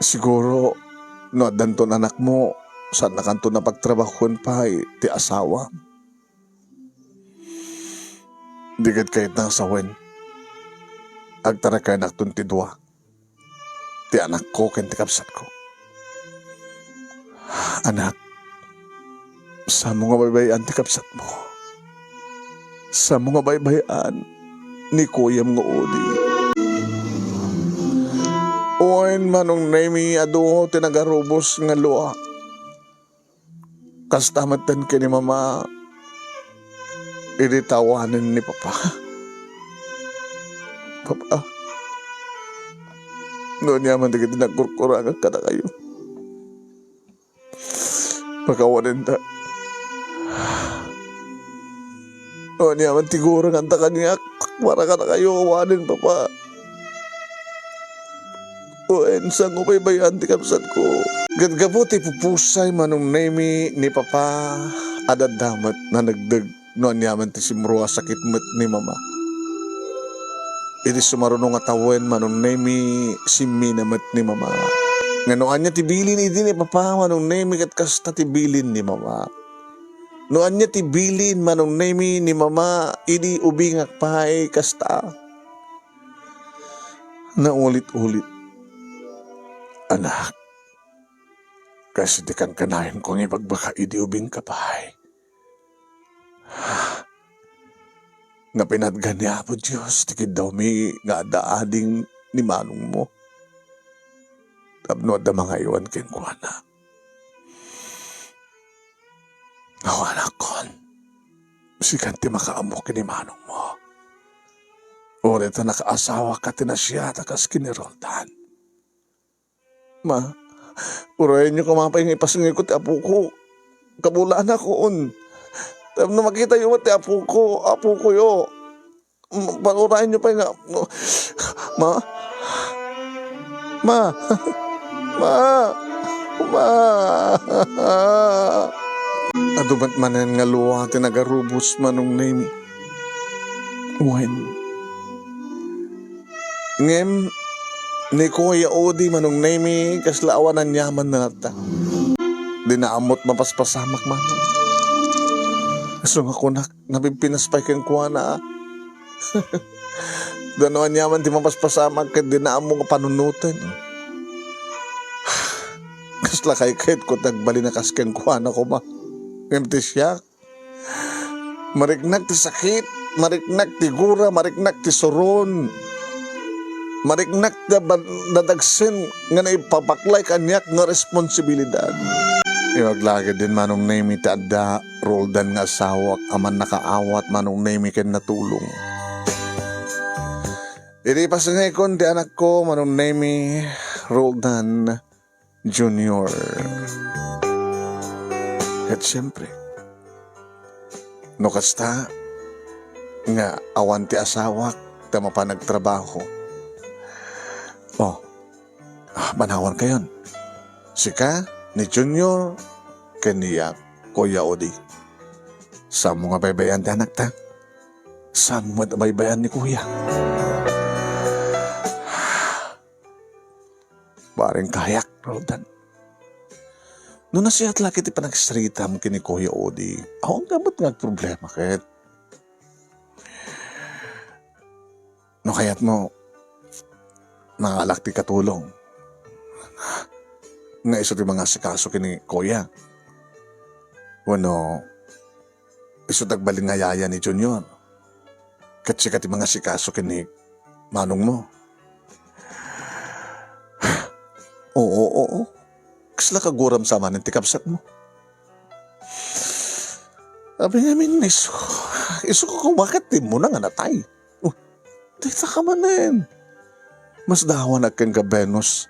Siguro, no, danton anak mo, saan na kanto na pagtrabahon pa, ti asawa. Digad kahit nang sawen. Agtara kay anak ton ti dua. Ti anak ko, ken ti kapsat ko. Anak, sa mga baybayan ti kapsat mo. Sa mga baybayan ni Kuyam nga Odi. Oen manong nemi ado tinagarubos nga luwa. Kastamatan ka ni mama. Iritawanan ni papa. Papa. Noon yaman di kita nagkurkurangan ka na kayo. Pagkawanin ta. Noon yaman tigurang ang takanyak. Para ka na kayo kawanin papa. Oen sang upay bayan ti kapsat ko. Gadgabuti pupusay manong nemi ni papa adadamat na nagdag noon yaman ti simrua sakit met ni mama. Iti sumarunong atawen manong nemi simmi namat ni mama. Nganoan niya tibilin iti ni papa manong nemi kat kasta tibilin ni mama. Noan niya tibilin manong nemi ni mama idi ubingak pahay kasta. Naulit-ulit. Anak, kasi di kan kanayan kong ipagbaka idi ubing ka pahay. Nga pinadgan niya po Diyos, tikid daw mi nga daading ni manong mo. Tapno da mga iwan ken kuana. Nawana kon, si kanti makaamok ni manong mo. Ulit na nakaasawa ka tinasyata kas kiniroldan. Ma, urayan niyo kumapay ng ipasingay ko ti apo ko. Kabulaan ako on. Tapno makita yung ti apo ko yo. Panurayan niyo pa nga. Ma, ma, ma, ma. Adumat manen nga luwa tinagarubos manong nemi. When? Ngem, ni Kuya Odi manong nemi kaslaawan ang yaman na nata. Dinaamot mapaspasamak manong. Kaso nga kunak, nabipinaspay kang kuha na. Danoan yaman di mapaspasamak kat dinaamo nga panunutan. Kasla kay kahit ko tagbali na kaskang kuha na ko ma. Ngem ti siya. Mariknak ti sakit, mariknak ti gura, mariknak ti soron. Mariknak na dadagsin nga naipapaklay kanyak nga responsibilidad. Iwaglagad din manong nemi ti adda roldan nga asawak aman nakaawat manong nemi ken natulong. Iti pasangay kon ti anak ko manong nemi Roldan Jr. At siyempre, no kasta nga awan ti asawak tama pa nagtrabaho. Manawan kayon. Sika ni Junior kaniya Kuya Odi. Sa mga baybayan ti anak ta? Saan mo baybayan ni Kuya? Baring kayak, Roldan. Noon na siya at laki ti panagsarita mo kini Kuya Odi, ang gamot nga problema kahit. No kaya't mo, mga alak ti katulong. Nga iso ti mga sikaso kini Kuya. Wano, iso tagbalin nga yaya ni Junior. Katsika ti mga sikaso kini manong mo. Oo. Kasla kaguram sama ng tikapsat mo. Sabi namin, iso ko kumakat din mo na nga natay. Tita ka manin. Mas dawan agkan ka Venus.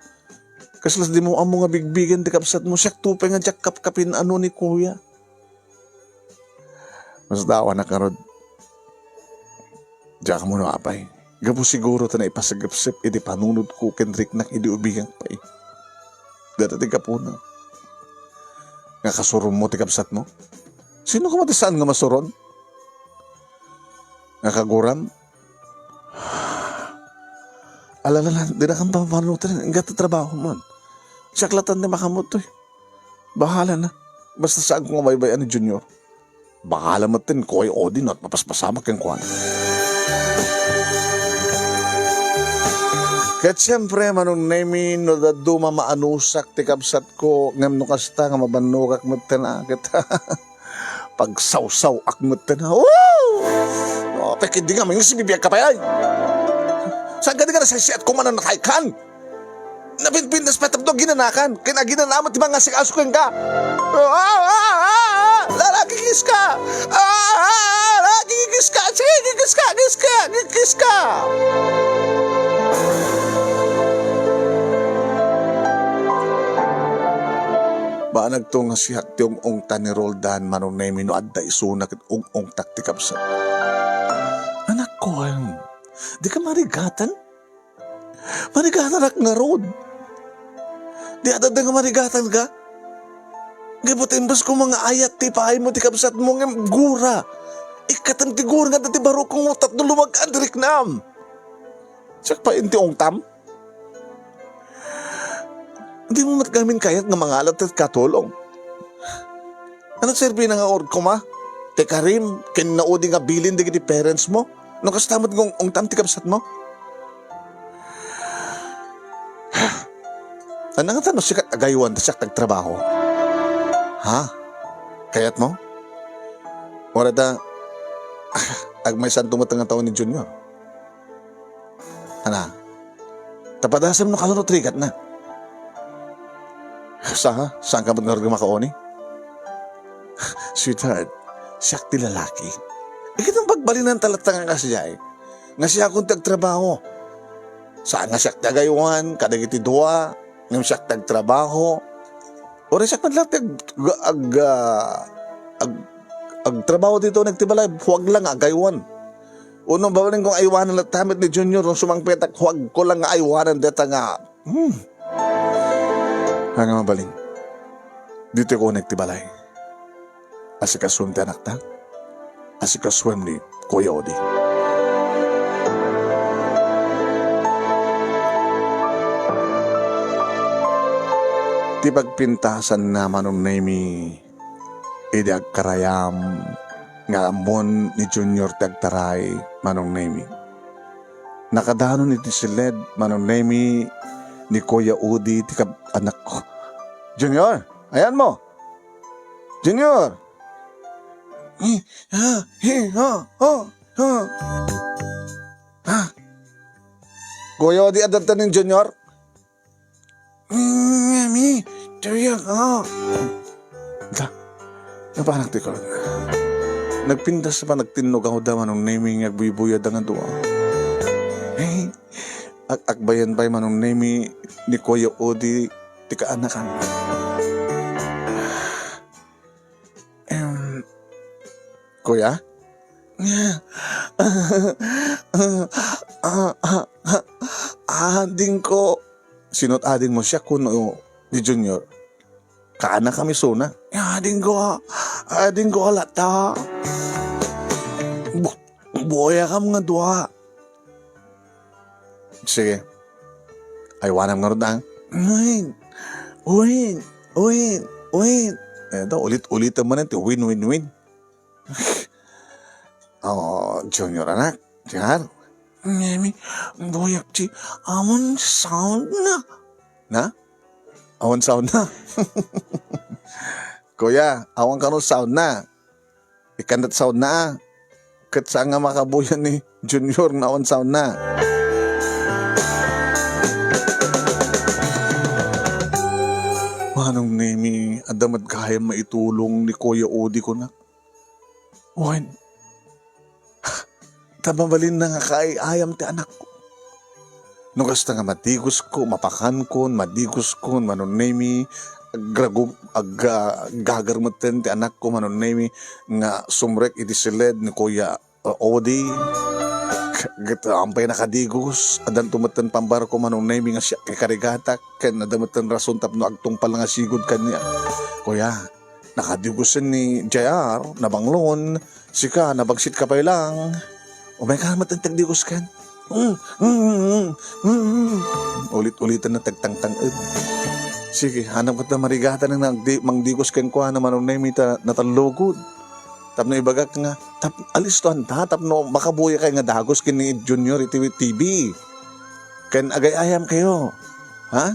Kaslas di mo amo nga bigbigan tikapsat mo. Siyak tupe nga jak kapkapin ano ni Kuya. Mas dawan na karod. Diyak mo na apay. Gabo siguro ta na ipasagapsip idi panunod ko kenrik nak idi ubigang pay. Dati ka po na. Nga kasuron mo tikapsat mo. Sino ka matisaan nga masuron? Nga kaguram? Alala, di na kang papanutin. Ang gata trabaho man. Siyaklatan na makamot to eh. Bahala na. Basta saan ko nga baybayan ni Junior. Bahala mo tin ko ay Odin at mapaspasamak yung kuwan. Kat siyempre manong nemi no daduma maanusak ti kabsat ko ngam no kasta nga mabanukak mo na kita. Pagsawsaw ak mo na. Oh! Pekid di nga may sibibiyag ka pa ay. Saan ka di ka nasasiat kung mananakay kan? Nabinbindas pa tapdo ginanakan. Kinaginanamat ti mga sikasukin ka. Lalagigis ka. Lalagigis ka. Sige, gigis ka. Ba nagto nga siya ti ong tani Roldan manong nemi no adda isunak at ong taktikap sa. Anak ko, di ka marigatan? Marigatan ak nga Rod. Di adad nga marigatan ka? Gibutin bas ko mga ayat ti pahay mo ti kapsat mo ng gura. Ikatan ti gura nga dati baro kong utat no lumagaan dirik nam. Siyak pa inti ong tam? Hindi mo matgamin kayat nga mga alat at katulong. Ano serbi na nga orko ma? Te Karim, kinaudi nga bilin di parents mo? Nung kastamot ngong tamti kapsat mo? Ano nga tanong siya agaywan siya tagtrabaho? Ha? Kayat mo? Wala ta, ag may saan tumatang taon ni Junior. Ana, tapadasam no kalunot rigat na. Saan ka ba't nga makaoni? Sweetheart, siyak ti lalaki. Ikitang pagbalinan talatang nga siya eh. Nga siya akong tagtrabaho. Saan nga siyak tagayuan, kadagiti dua, ngam siyak tagtrabaho. O rin siyak madlang ag trabaho dito nagtibalay, huwag lang agayuan. Unong bawaling kong aywanan at tamit ni Junior, nung sumangpetak, huwag ko lang aywanan dito nga. Hanga mabaling, dito ko nagtibalay. Asikaswem ti anak ta, asikaswem ni Kuya Odi. Ti pagpintasan na manong nami idag karayam nga amon ni Junior tagtaray manong nami. Nakadano ni Tisiled manong nami ni Kuya Udi ti anak ko. Junior, ayan mo. Junior. Kuya Udi adatan ni Junior. Mami, tiyak ako. Napanak ti ko. Nagpindas pa nagtinog ako daman ng naming agbuyabuyad ang duwa. Akbayan pa'y manong nami ni Kuya Odi ti kaanakan. Kuya? Ading ko. Sinot ading mo siya kuno ni Junior. Kaana kami suna. Ading ko alata. Buaya ka mga dua. Sige. Aywanam nga rodang. Win. Eto, ulit mo na ito. Win. Junior anak. Diyan. Mami, boyak ti, awan sound na. Na? Awan sound na? Kuya, awan ka no sound na. Ikandat sound na. Kat saan nga makabuyan ni Junior na awan sound na. Manong nemi, adamat kaya maitulong ni Kuya Odi ko na. Wan. Tababalin na nga kaayam ti anak ko. No kasta nga madigos ko, mapakan ko, madigos ko, manonemi, gagarmutin ti anak ko, manonemi, nga sumrek iti siled ni Kuya Odi. Ampay nakadigos, adan tumatan pambar ko, manonemi nga siya kay karigatak, kaya nadamatan rason tapno agtungpal nga sigod kanya. Kuya, nakadigusin ni JR, nabanglon, sika, nabagsit ka pa lang. O may kamat ang tagdigos kan. Ulit-ulitan na tagtang-tangad. Sige, hanap ka na marigatan ng mangdigos kan ko na manong na natalugod. Tap na ibagak nga, alis to hanta, tap no makabuya kayo nga dagos kin ni Junior TV. Kan agay ayam kayo. Ha?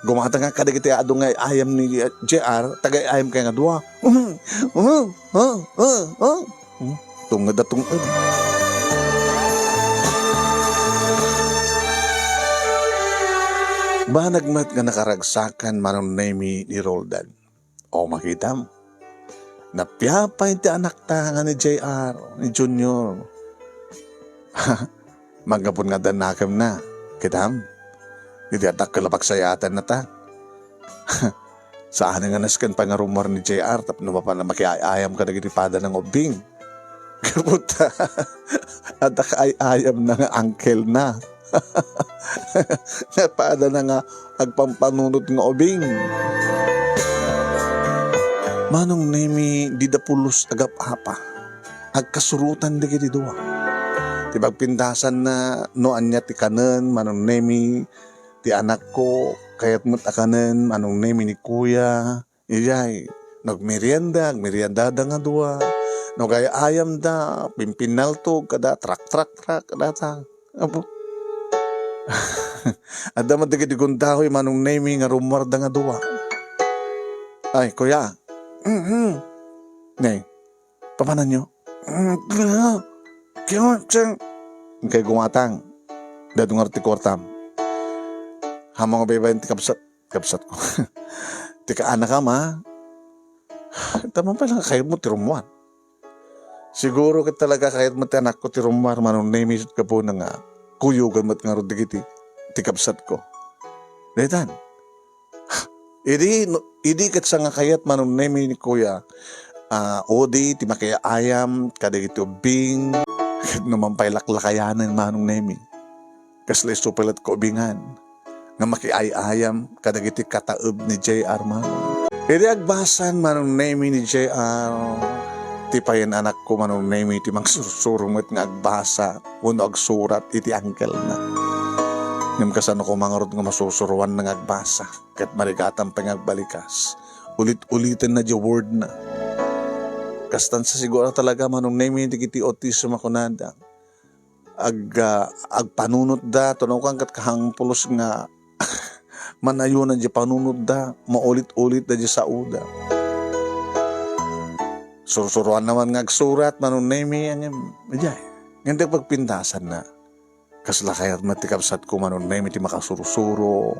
Gumata nga kadagiti adong nga ayam ni JR, tagay ayam kayo nga dua. Tungad at tungad. Ba nagmat nga nakaragsakan manong nami ni Roldan. O makita mo. Napiyapay ti anak ta nga ni JR, ni Junior. Magapon nga danakam na. Kitam. Hindi atak kalapagsayatan na ta. Saan nga naskan pa nga rumor ni JR tapno pa na makiayam ka nagitipada ng obing. Kaputa. Atak ay ayam na nga uncle na. Napada na nga agpampanunot nga obing. Manong nemi di da pulos agap-apa. Agkasurutan di kiti dua. Ti bagpindasan na noan niya ti kanen manong nemi ti anak ko kayat mo't akanen manong nemi ni kuya. Iyay, agmerienda da nga dua. No kaya ayam da, pimpinal to, kada trak, kada ta. Apo. Ada man digid gundahoy manong naming nga rumor da nga duwa. Ay, kuya. Nay, papanan nyo? Kaya, kay gumatang. Dadong artikortam. Hamang babayin ti kapsat ko. Tika anak ka ma. Tama pa lang kahit mo tirumuan. Siguro ka talaga kahit mo ti anak ko tirumuan manong naimisot ka po na nga kuyugan mo't nga rodigiti ti kapsat ko. Daytan. Idi kat sa nga kayat manong naimi ni kuya. Odi, ti makaya ayam, kadagiti ubing. Kahit naman pa'y laklakayanan manong naimi. Kasla istupalat ko ubingan. Nga makiayayam, kadagiti kataob ni J.R. man. Idi agbasan manong naimi ni J.R. Ti payan anak ko manong naimi ti mangsursurumot nga agbasa. Uno agsurat iti angkel na. Ngam kasano ko mangarot nga masusuruan ng agbasa. Kat marigatan pa nga agbalikas. Ulit-ulitin na di word na. Kastan sa siguro talaga manong naimi ti autism ako nada. Agpanunot da, tunaw kang kat kahangpulos nga manayunan di panunod da, maulit-ulit da di sa uda. Surusuruan naman nga agsurat, manong naimi, hindi pagpintasan na. Kasla kaya't matikapsat ko manong naimi ti makasurusuro.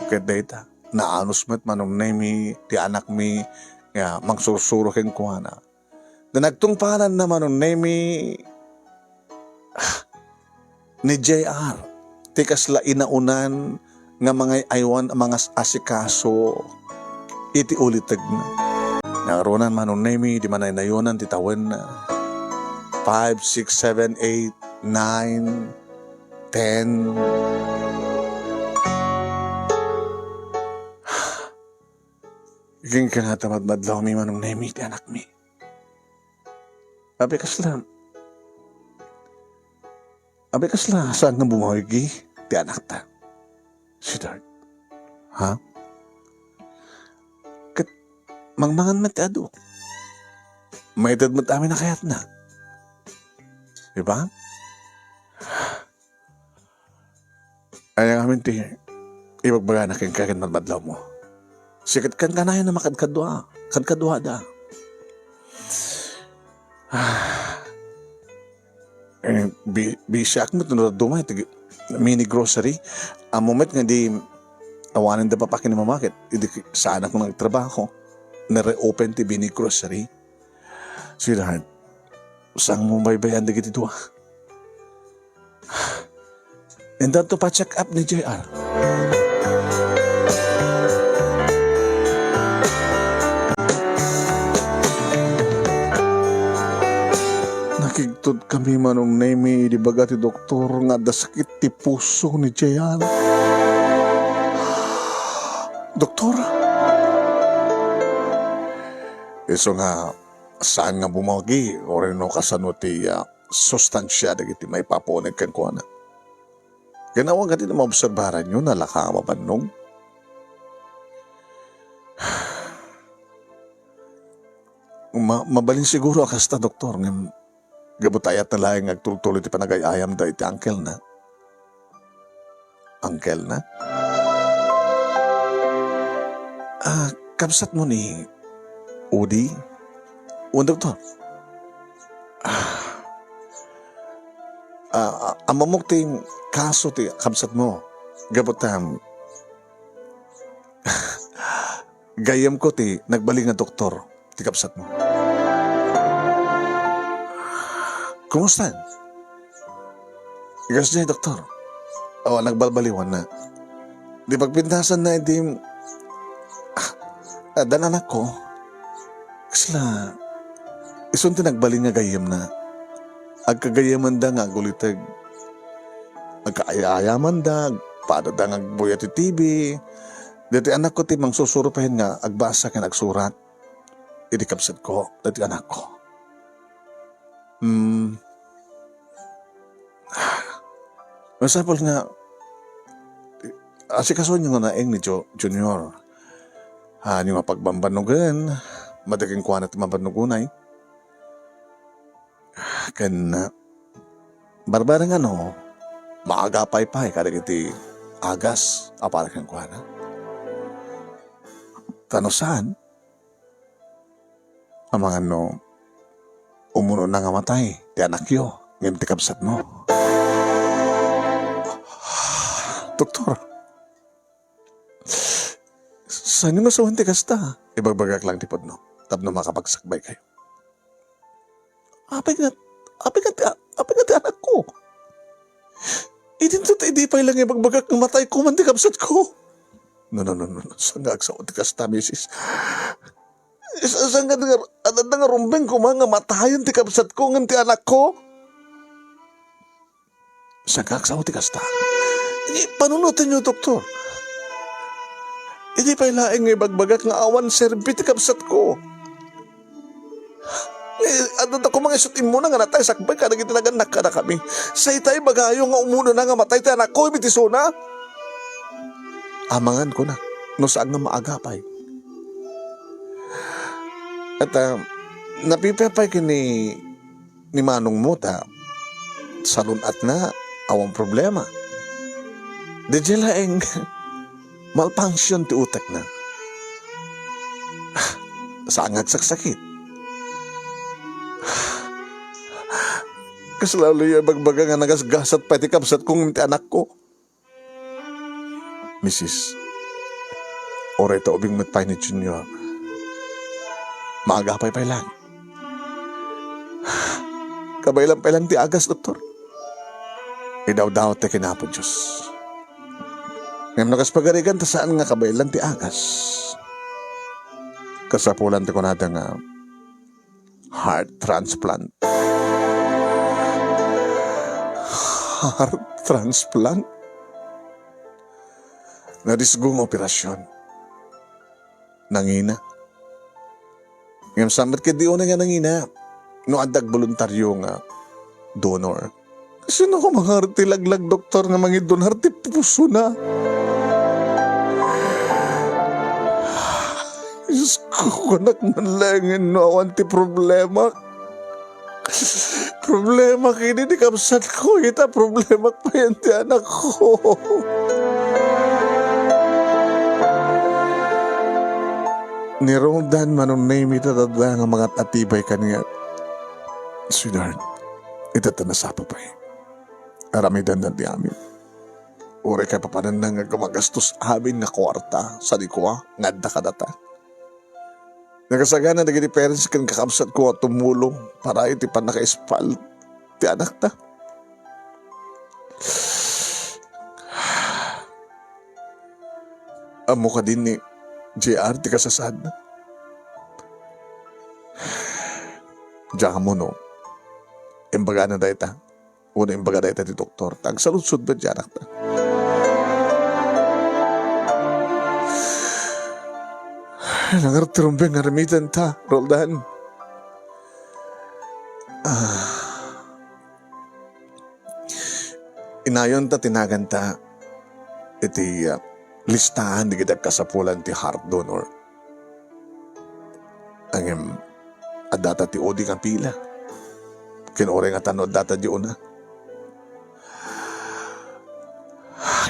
Kaya data, naanos met manong naimi ti anak mi, mangsurusuro keng kuhana. Da nagtungpalan na manong naimi ni J.R. Ti kasla inaunan nga mga aywan mga asikaso iti ulitag na. Nagaronan manong naimi di manay nayunan ti tawen na 5, 6, 7, 8, 9, 10. Iging ka nga tamad-madlaw mi manong naimi ti anak mi. Abi kasla saan na bumawigi ti anak ta? Sweetheart. Ha? Kat mangmangan matado. May edad mo tayo na kayat na. Diba? Ay nga amin ti ibagbaga na kang kakin madmadlaw mo. Sikat kan kanayan na makadkadwa. Kadkadwa da. Bisyak mo tunod dumay mini grocery. Ang moment nga di awanin da papakin ni mamakit. Hindi saan ako nagtrabaho. Na-reopen ti mini grocery. Sweetheart, saan mo baybayan di kiti dua? And that to pa-check up ni J.R. Nakigtod kami manong naimi di baga ti doktor nga dasakit ti puso ni J.R. Doktor? Iso nga saan nga bumagi o rin no kasano ti sustansya dagiti may paponig kan ko na. Ganawang gati na maobserbaran nyo na laka mabanong. Mabalin siguro akasta doktor ng gabutayat na laing agtultuloy ti panagayayam da iti angkel na. Angkel na? Kapsat mo ni Udi? O doktor? Ang mamukting kaso ti kapsat mo, gabutam, gayam ko ti nagbaling nga doktor ti kapsat mo. Kumusta? Igas niya, doktor. Nagbalbaliwan na. Di pagpintasan na, di dananak ko. Kasi na, isunti nagbaling nga gayam na. Agkagayaman da nga gulitag. Agkaayaman da, paano da nga agbuya ti TV. Dati anak ko ti mang susurupahin nga, agbasa ka nagsurat. Idi kapsat ko, dati anak ko. Masapol nga, asikaso nyo nga naeng ni Junior. Yung mapagbambanugan, madaging kuha natin mabanugunay. Kan, barbarang maagapay-pay kada iti agas, apara kang kuhana. Tanusan, ang mga umuno na nga matay, ti anak yo, ngayon ti kabsat mo. Doktor, saan yung nasuhan ti kasta? Ibagbagak lang tipod no, tapno makapagsakbay kayo. Apay nga ti anak ko. Hindi pa lang ibagbagak ng matay ko man ti kabsat ko. No. Saan nga agsaon ti kasta, misis? Saan nga nga rumbeng ko mga matayan ti kabsat ko ng ti anak ko? Saan nga agsaon ti kasta? Panunutin niyo, doktor. Hindi pa ilaing nga ibagbagak nga awan serbi ti kabsat ko. Adot ako mga isutin mo na nga natay sakbay ka naging tinaganak ka na kami. Sa itay bagayo nga umuno na nga matay ti anak ko, imitisona. Amangan ko na, no saan nga maagapay. At napipepay kini ni Manong mo salunat na awang problema. Di laeng malfunction ti utak na. Saan nga saksakit. Kaslalo yung bagbaga nga nagasgasat pati kabsat kong ti anak ko. Mrs. Oray ta ubing matpay ni Junior. Maagapay pa lang. Kabay lang ti agas, doktor. Idaw-daw te kinapo Diyos. Ngayon nakaspagarigan ta saan nga kabay lang ti agas. Kasapulan ti ko nada nga heart transplant. Heart transplant? Nadisgong operasyon. Nangina. Ngayon samat ka di una nga nangina. No adag voluntaryo nga donor. Sino ko mga harti laglag doktor nga mga don harti puso na. Diyos ko anak manlangin no awan ti problema. Problema kini di kapsat ko. Ita problema pa yan ti anak ko. Nirongdan manong name itatadla nga mga tatibay kaniya. Sweetheart, itatanasapa pa eh. Aramidan na di amin. Uri kay papanandang nga gumagastos amin nga kwarta sa di ko ngadda ka data. Nagasagana na gini parents kan kakabsat ko at tumulong para iti pa naka-espal ti anak ta. Amo ka din ni JR ti kasasad na. Diyan mo no. Imbaga na dahi ta. Una imbaga dahi ta ti doktor. Tagsaludsud ba diyan ta? Nangartirumbeng ngaramitan ta, Roldan. Inayon ta tinagan ta iti listahan di kita kasapulan ti heart donor. Ang adata ti odi nga pila. Kinore nga tanod data di una.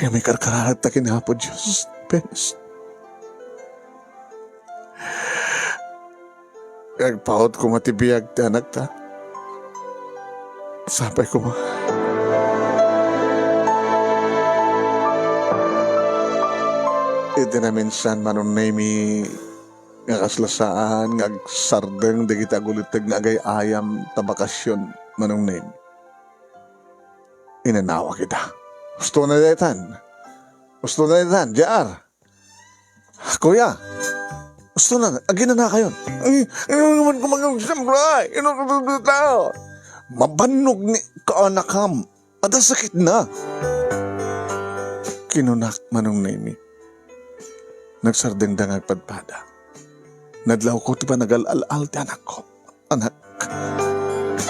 Ay, may karkarahat ta kinapo, Diyos. Penis. Nagpaot ko matibiyag ti anak ta. Sabay ko ma. Iti na minsan manon na imi nga kaslasaan, nga sardeng di kita gulitag nga agay ayam tabakasyon manong na imi. Inanawa kita. Gusto na daytan. JR. Kuya. Gusto na, agin na kayo. Ay, naman kumagang siyambray. Mabanog ni kaanakam. Ada sakit na. Kinunak manong naimi. Nagsardeng dangag padpada. Nadlaw ko ti pa nagal-al-al ti anak ko. Anak.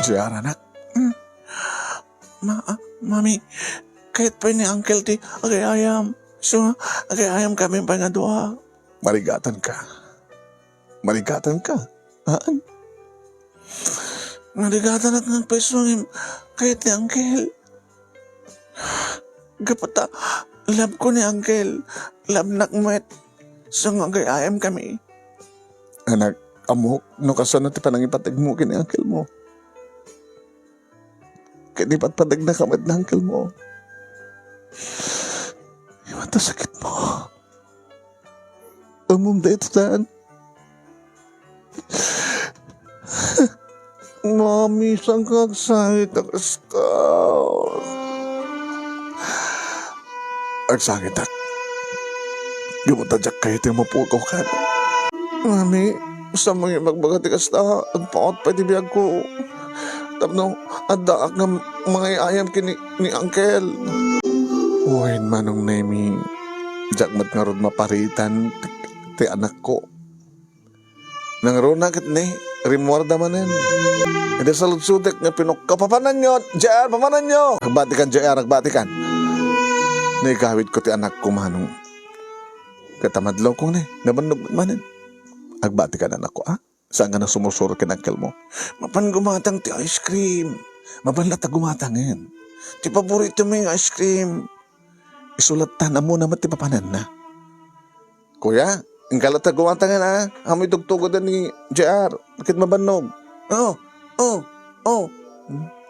JR anak. Mami, kahit pa ni uncle ti agay-ayam. So, agay-ayam kami pa nga doa. Marigatan ka. Haan? Maligatan at ng peso kahit ni Uncle. Gapata, love ko ni Uncle. Love nakmet. So nga gayayam kami. Anak, amok, no kasanat pa nang ipatag mo kini Uncle mo. Kaya di patpadag na kamad na Uncle mo. Iwan ta sakit mo. Umum dito saan? Mami, saan ka agsakit? Agsakit ak. Gumutadyak kayo tayo mapukaw ka. Mami, sa mga magbagati kasta, agpaot pa itibiyag ko. Tapno, adaak ng mga ayam kini ni Uncle. Uwain manong nemi, jakmat nga rod maparitan, ti anak ko. Nang runakit ni, rimwarda manen. Hindi sa lutsudek nga pinukka, papanan nyo, JR, papanan nyo. Agbati kan, JR, agbati kan. Naikawit ko ti anak ko manong. Katamadlaw ko ni, nabanog manen. Agbati kan anak ko, ah? Saan ka na sumusuro kinakal mo? Mapan gumatang ti ice cream. Mapan lata gumatangin. Ti paborito mo yung ice cream. Isulatan na muna mati papanan na. Kuya, ang kalata gumatangin ah. Amoy tugtugod ni JR. Bakit mabanog? Oh.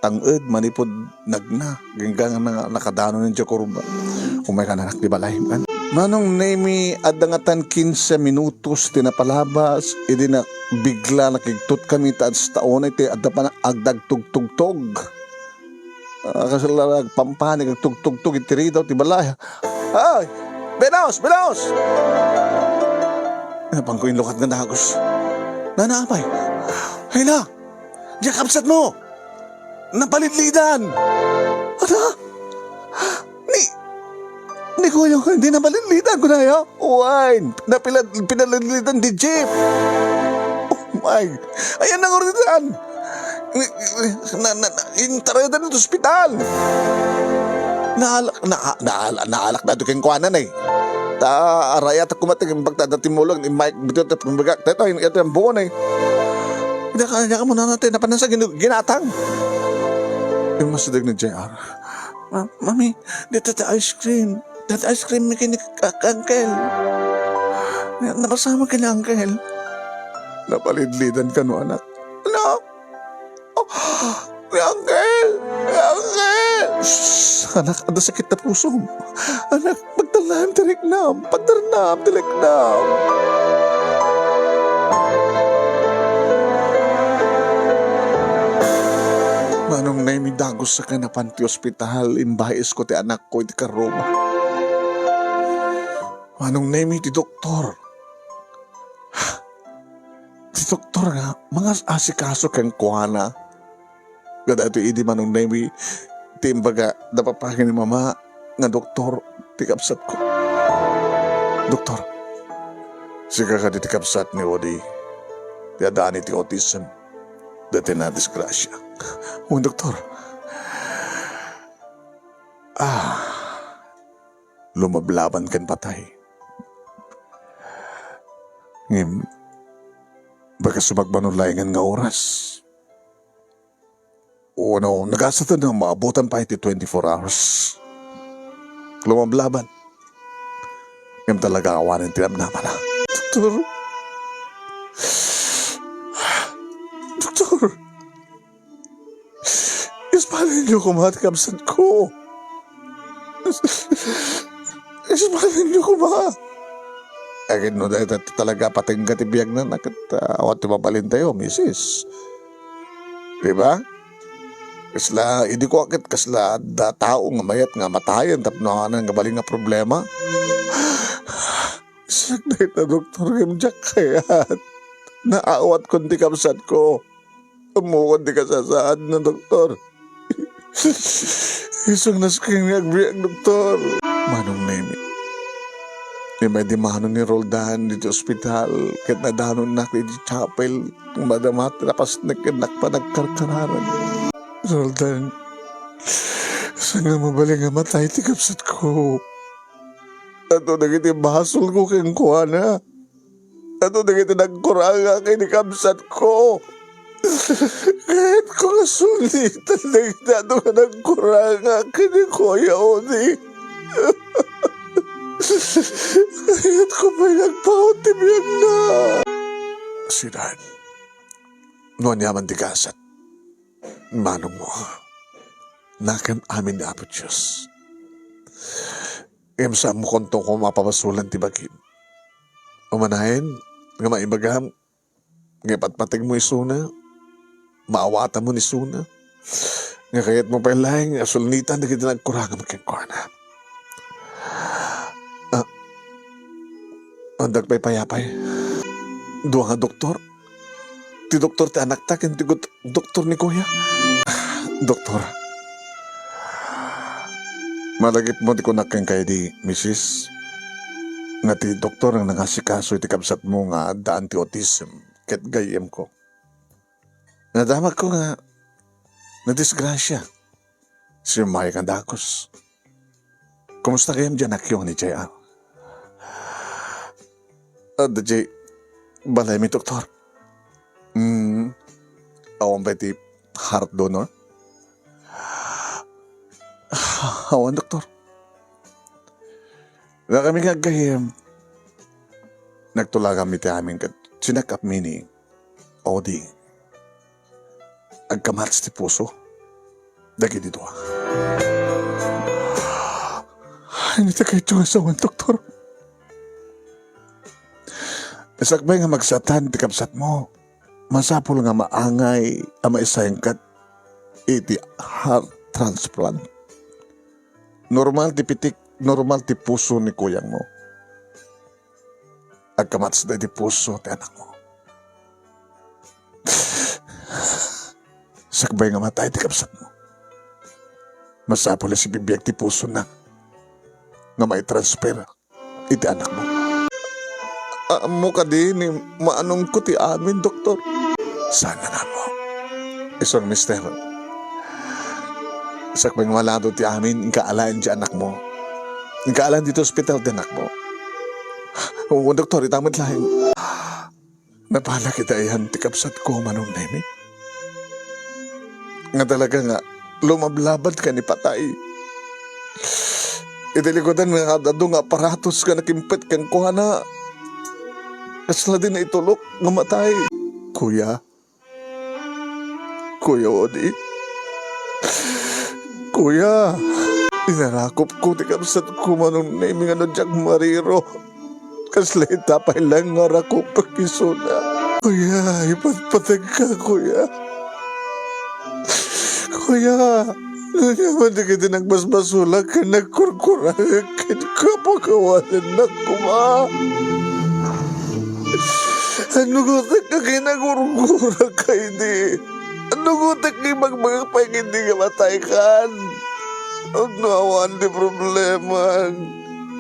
Tangod, manipod, nagna. Ganggang na nakadano ng Jacoruba. Umay ka na nakdibalahim kan. Manong nemi adangatan 15 minutos tinapalabas, idi na bigla nakigtut kami taad sa taon iti adda pa na agdag tugtugtog. Kasalarag pampanig ag tugtugtog iti daw ti balay. Ay! Benos! Napang ko yung lukat ng dagos. Nanaapay! Hay na! Diyan kapsat mo! Napalitlidan! Ano? Ni Kuya, hindi na malinlitan ko na yun. Wine! Pinalinlitan di jeep! Oh my! Ayan ang oritan! Intaradan ng ospital! Naalak na ito kayong kuwanan eh. Arayat ako mating pagtadatimulog ni Mike Butut at kumbagak. Ito yung buon eh. Hindi ka muna natin napanasa ginatang. Yung masudag na JR. Mami, dito ta ice cream. That ice cream may kinik Uncle. Napasama ka ni Uncle. Napalidlidan ka no, anak. Ano? Oh, Uncle! Shhh! Anak, ada sakit na puso. Anak, pagtalaan, tiliknam. Padarnam, tiliknam. Manong na imidagos sa kanapan ti ospital, imbahis ko ti anak ko iti karoma. Manong nemi ti doktor. Ti doktor nga, mga asikaso kang kuhana. Gada ito idi manong nemi, ti imbaga, napapagin ni mama, nga doktor, ti kapsat ko. Doktor, siga ka ti kapsat ni Odi, ti adaan ti autism, dati na disgrasya. O doktor, lumablaban kan patay. Ngim, baka sumagbanon layangan nga oras. O ano, nagasata na maabutan pa iti 24 hours. Lumablaban. Ngim talaga awanin tinamnaman na. Doktor, ispahalin niyo ko mga kapsat ko. Ispahalin niyo ko ba? Akin no, dahil talaga pating katibiyag na awat tumapalin tayo, misis. Diba? Kasla, hindi ko akit, kasla da tao nga mayat nga matayan, tapno nga nga baling nga problema. Siyak na ito, Dr. Kimjak, kaya naawat kundi kapsat ko. Umukod di kasasaan na, Doktor. Isang nasking nagbiyak, Doktor. Manong nemi. Di may di mahanon ni Roldan dito ospital, kahit nadahanon na ko di chapel, madamat, tapos nagkanak pa nagkarkararan. Roldan, saan nga mabaling nga matay, tikapsat ko. Ato na kita bahasol ko kayong kuha na. Ato na kita nagkuranga kay tikapsat ko. Kahit ko nga sulitan lang dito ka nagkuranga kini Kuya Odi. Kahit ko may nagpautibiyag na. Sinan, noon yaman di kasat. Manong mo, nakam amin na Apo Diyos. Ngam sa mo konto ko mapapasulan ti bagim. Umanahin, nga maibagam, nga patpatig mo isuna, maawata mo ni Suna, nga kayat mo pa lang, asulnitan na kita nagkurang magkangkwana. Andag pa'y payapay. Dua nga doktor. Ti doktor ti anak ta, ken ti doktor ni Kuya. Doktor. Malagip mo ti kunak kang kaya di, Mrs. Nga ti doktor ang nangasikaso iti kabsat mo nga daan ti autism, ket gayem ko. Nadamak ko nga, nadisgrasya. Si Mike Andakos. Kumusta kayam dyan akyong ni J.R.? Jay, balay mi doktor. Awan ba ti heart donor? Awan doktor. Na kami nga gayem. Nagtula kami ti amin kat sinakap mini. Odi. Agkamats ti puso. Dagi dito. Hindi ta kayo nga sa doktor. Isakbay nga magsatan ti kapsat mo. Masapol nga maangay ama isayang kat iti heart transplant. Normal ti pitik, normal ti puso ni kuyang mo. Agkamats na ti puso ti anak mo. Sakbay nga matay ti kapsat mo. Masapol si bibiyag ti puso na nga may transfer iti anak mo. Mo ka din, maanong ko ti amin, doktor. Sana na mo. Isang mister. Sakbay nga malado ti amin, ikaalaan di anak mo. Ikaalaan dito hospital di anak mo. Oo, doktor, itamad lang. Napala kita iyan, tikapsat ko manong nemi. Nga talaga nga, lumablabad ka ni patay. Itilikodan nga kadado nga aparatos ka nakimpet kang kuhana. Kasla din na itulok, ngamatay. Kuya. Kuya Odi. Kuya. Inarakop ko, di kapsat ko manong naming ano Jack Mariro. Kasla itapay lang nga rakop pagkisuna. Kuya, ipatpatag ka, kuya. Kuya. Naman di kita nagbasbasulag ka nagkurkura. Kapagawanan na kuma. Ano gutak ka kinagurgura kay di? Ano gutak kay magmagpay hindi ka mataykan? Huwag nawan di problema.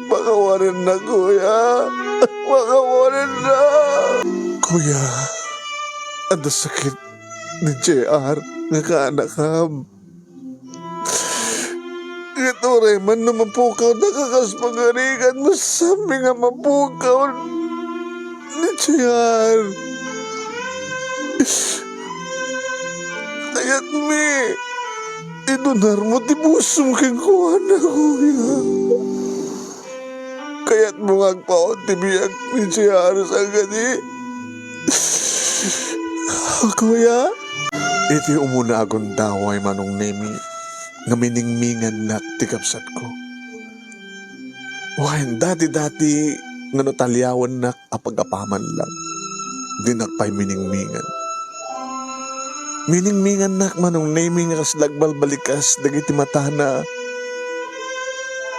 Makawanan na, kuya. Makawanan na. Kuya, ang sakit ni JR nga kaanakam. Ito Raymond na mapukaw nakakaspagarigan mo sabi nga mapukaw ni JR. Kaya't mi, idunar mo ti busong kang kuha na, kuya. Kaya't mo ngagpaon ti biyag ni JR sa gani. Kuya? Iti umuna akong daway manong nemi nga miningmingan na tikapsat ko. Wahin dati-dati nga notalyawan na apagapaman lang. Di nakpay miningmingan. Miningmingan na manong nemi nga kaslagbalbalikas dagiti mata na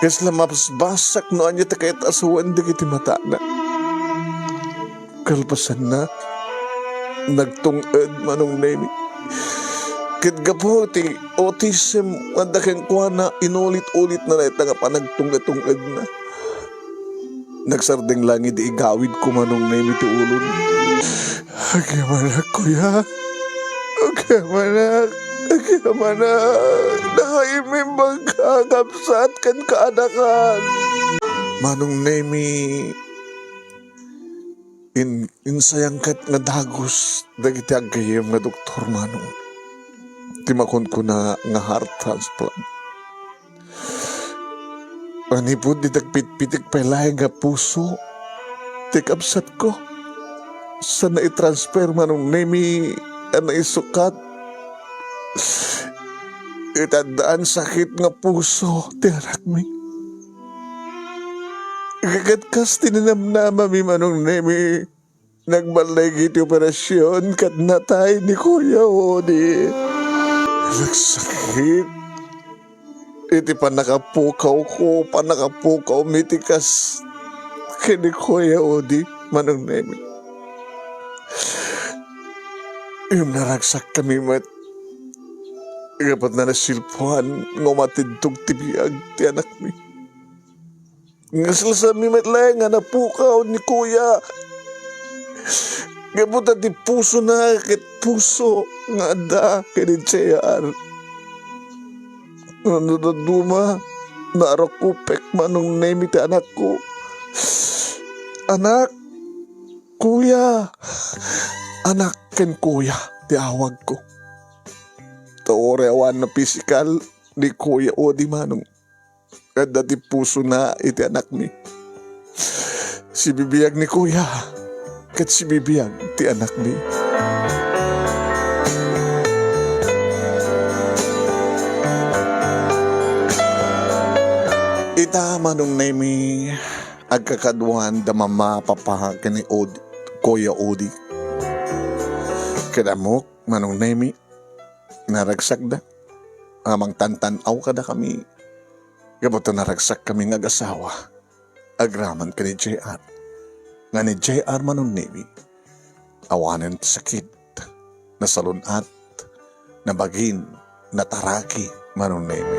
kasla mapasbasak no anya takayat asuan dagiti mata na. Kalpasan na nagtungad manong nemi. Kit gapo ti autism wanda kang kuha na inulit-ulit na naita nga panagtungad-tungad na. Nagsarding langit igawid ko manong nemi ti ulon. Agamanak kuya. Agamanak. Nakaimim magkakapsat kan kaanakan. Manong nemi Insayang kat nga dagos dagiti agayem nga doktor manong. Timakon ko na nga heart transplant. Panipod di tagpit-pitik pelay nga puso. Tikabsat ko. Sa na-transfer manong nemi na isukat. Itandaan sakit nga puso. Tiyarak mi. Kagatkas tininamnama mi manong nemi. Nagbalay giti operasyon kat natay ni Kuya Odi. Nagsakit. Iti panakapukaw ko, panakapukaw mitikas. Kini Kuya Odi, manong nemi. Yung naragsak kami mat. Kapat na nasilpuan, ngumatidtog tibiyag ti anak mi. Ngasal sa mi matlay nga napukaw ni Kuya. Kaputa ti puso na kit puso nga da kini JR. Nanaduma narakupek manong nemi ti anak ko. Anak, Kuya. Anak ken Kuya ti awag ko. Taore awan na pisikal ni Kuya Odi manong. Kada ti puso na iti anak mi. Si bibiyag ni Kuya. Kat si bibiyag ti anak mi. Ita manong nemi agkakaduan da mama papa kani Odi, Kuya Odi. Kadamok manong nemi naragsak da. Amang tantanaw kada kami. Kabuto naragsak kami ng asawa. Agraman ka ni JR. Nga ni JR manong nemi. Awanan sakit. Nasalunat. Nabagin. Nataraki manong nemi.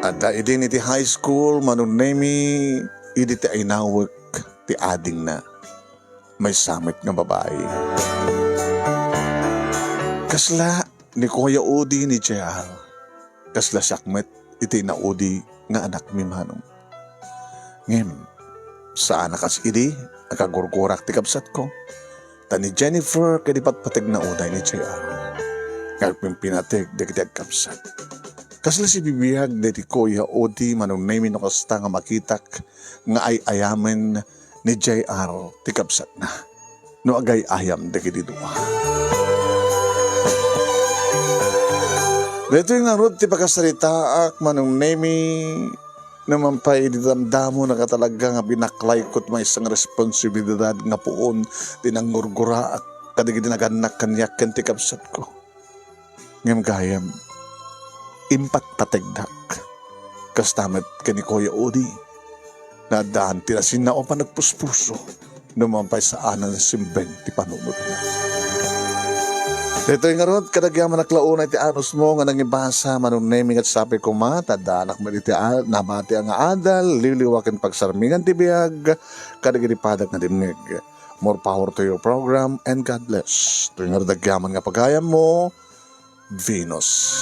At idin iti high school manong nemi. Idi ti ainawag ti ading na. May samit nga babae. Kasla ni Kuya Odi ni JR. Kasla sakmet iti na Odi nga anak mi manong. Ngem, saan nakas idi, nakagurgurak ti kapsat ko. Ta ni Jennifer kadipatpatig na uday ni JR. Ngagpimpinatig di kiti agkapsat. Kasla si bibiyag di ti Kuya Odi manong nemi no kasta nga makitak nga ay ayamen ni JR ti kapsat na. No agay ayam di kiti dua. Dito yung narod ti pagkasaritaak manong nemi naman pa ididamdamo na katalaga nga binaklaykot may isang responsibilidad nga puon tinanggurgura at kadigid naganak kanyak ken ti kapsat ko. Ngem gayam impat pategdak kastamet ken ni Kuya Odi na daan tirasin na o pa nagpuspuso naman pa sa anan simbeng ti panunod na. Dito yung arod, kadagyaman naklauna iti anos mo nga nangibasa manong naming at sabi ko tadanak mo iti nabati ang adal, liliwakin pagsarmingan ti biyag, kadagiripadag na dimnig. More power to your program and God bless. Ito yung arod, dagyaman nga pagayam mo, Venus.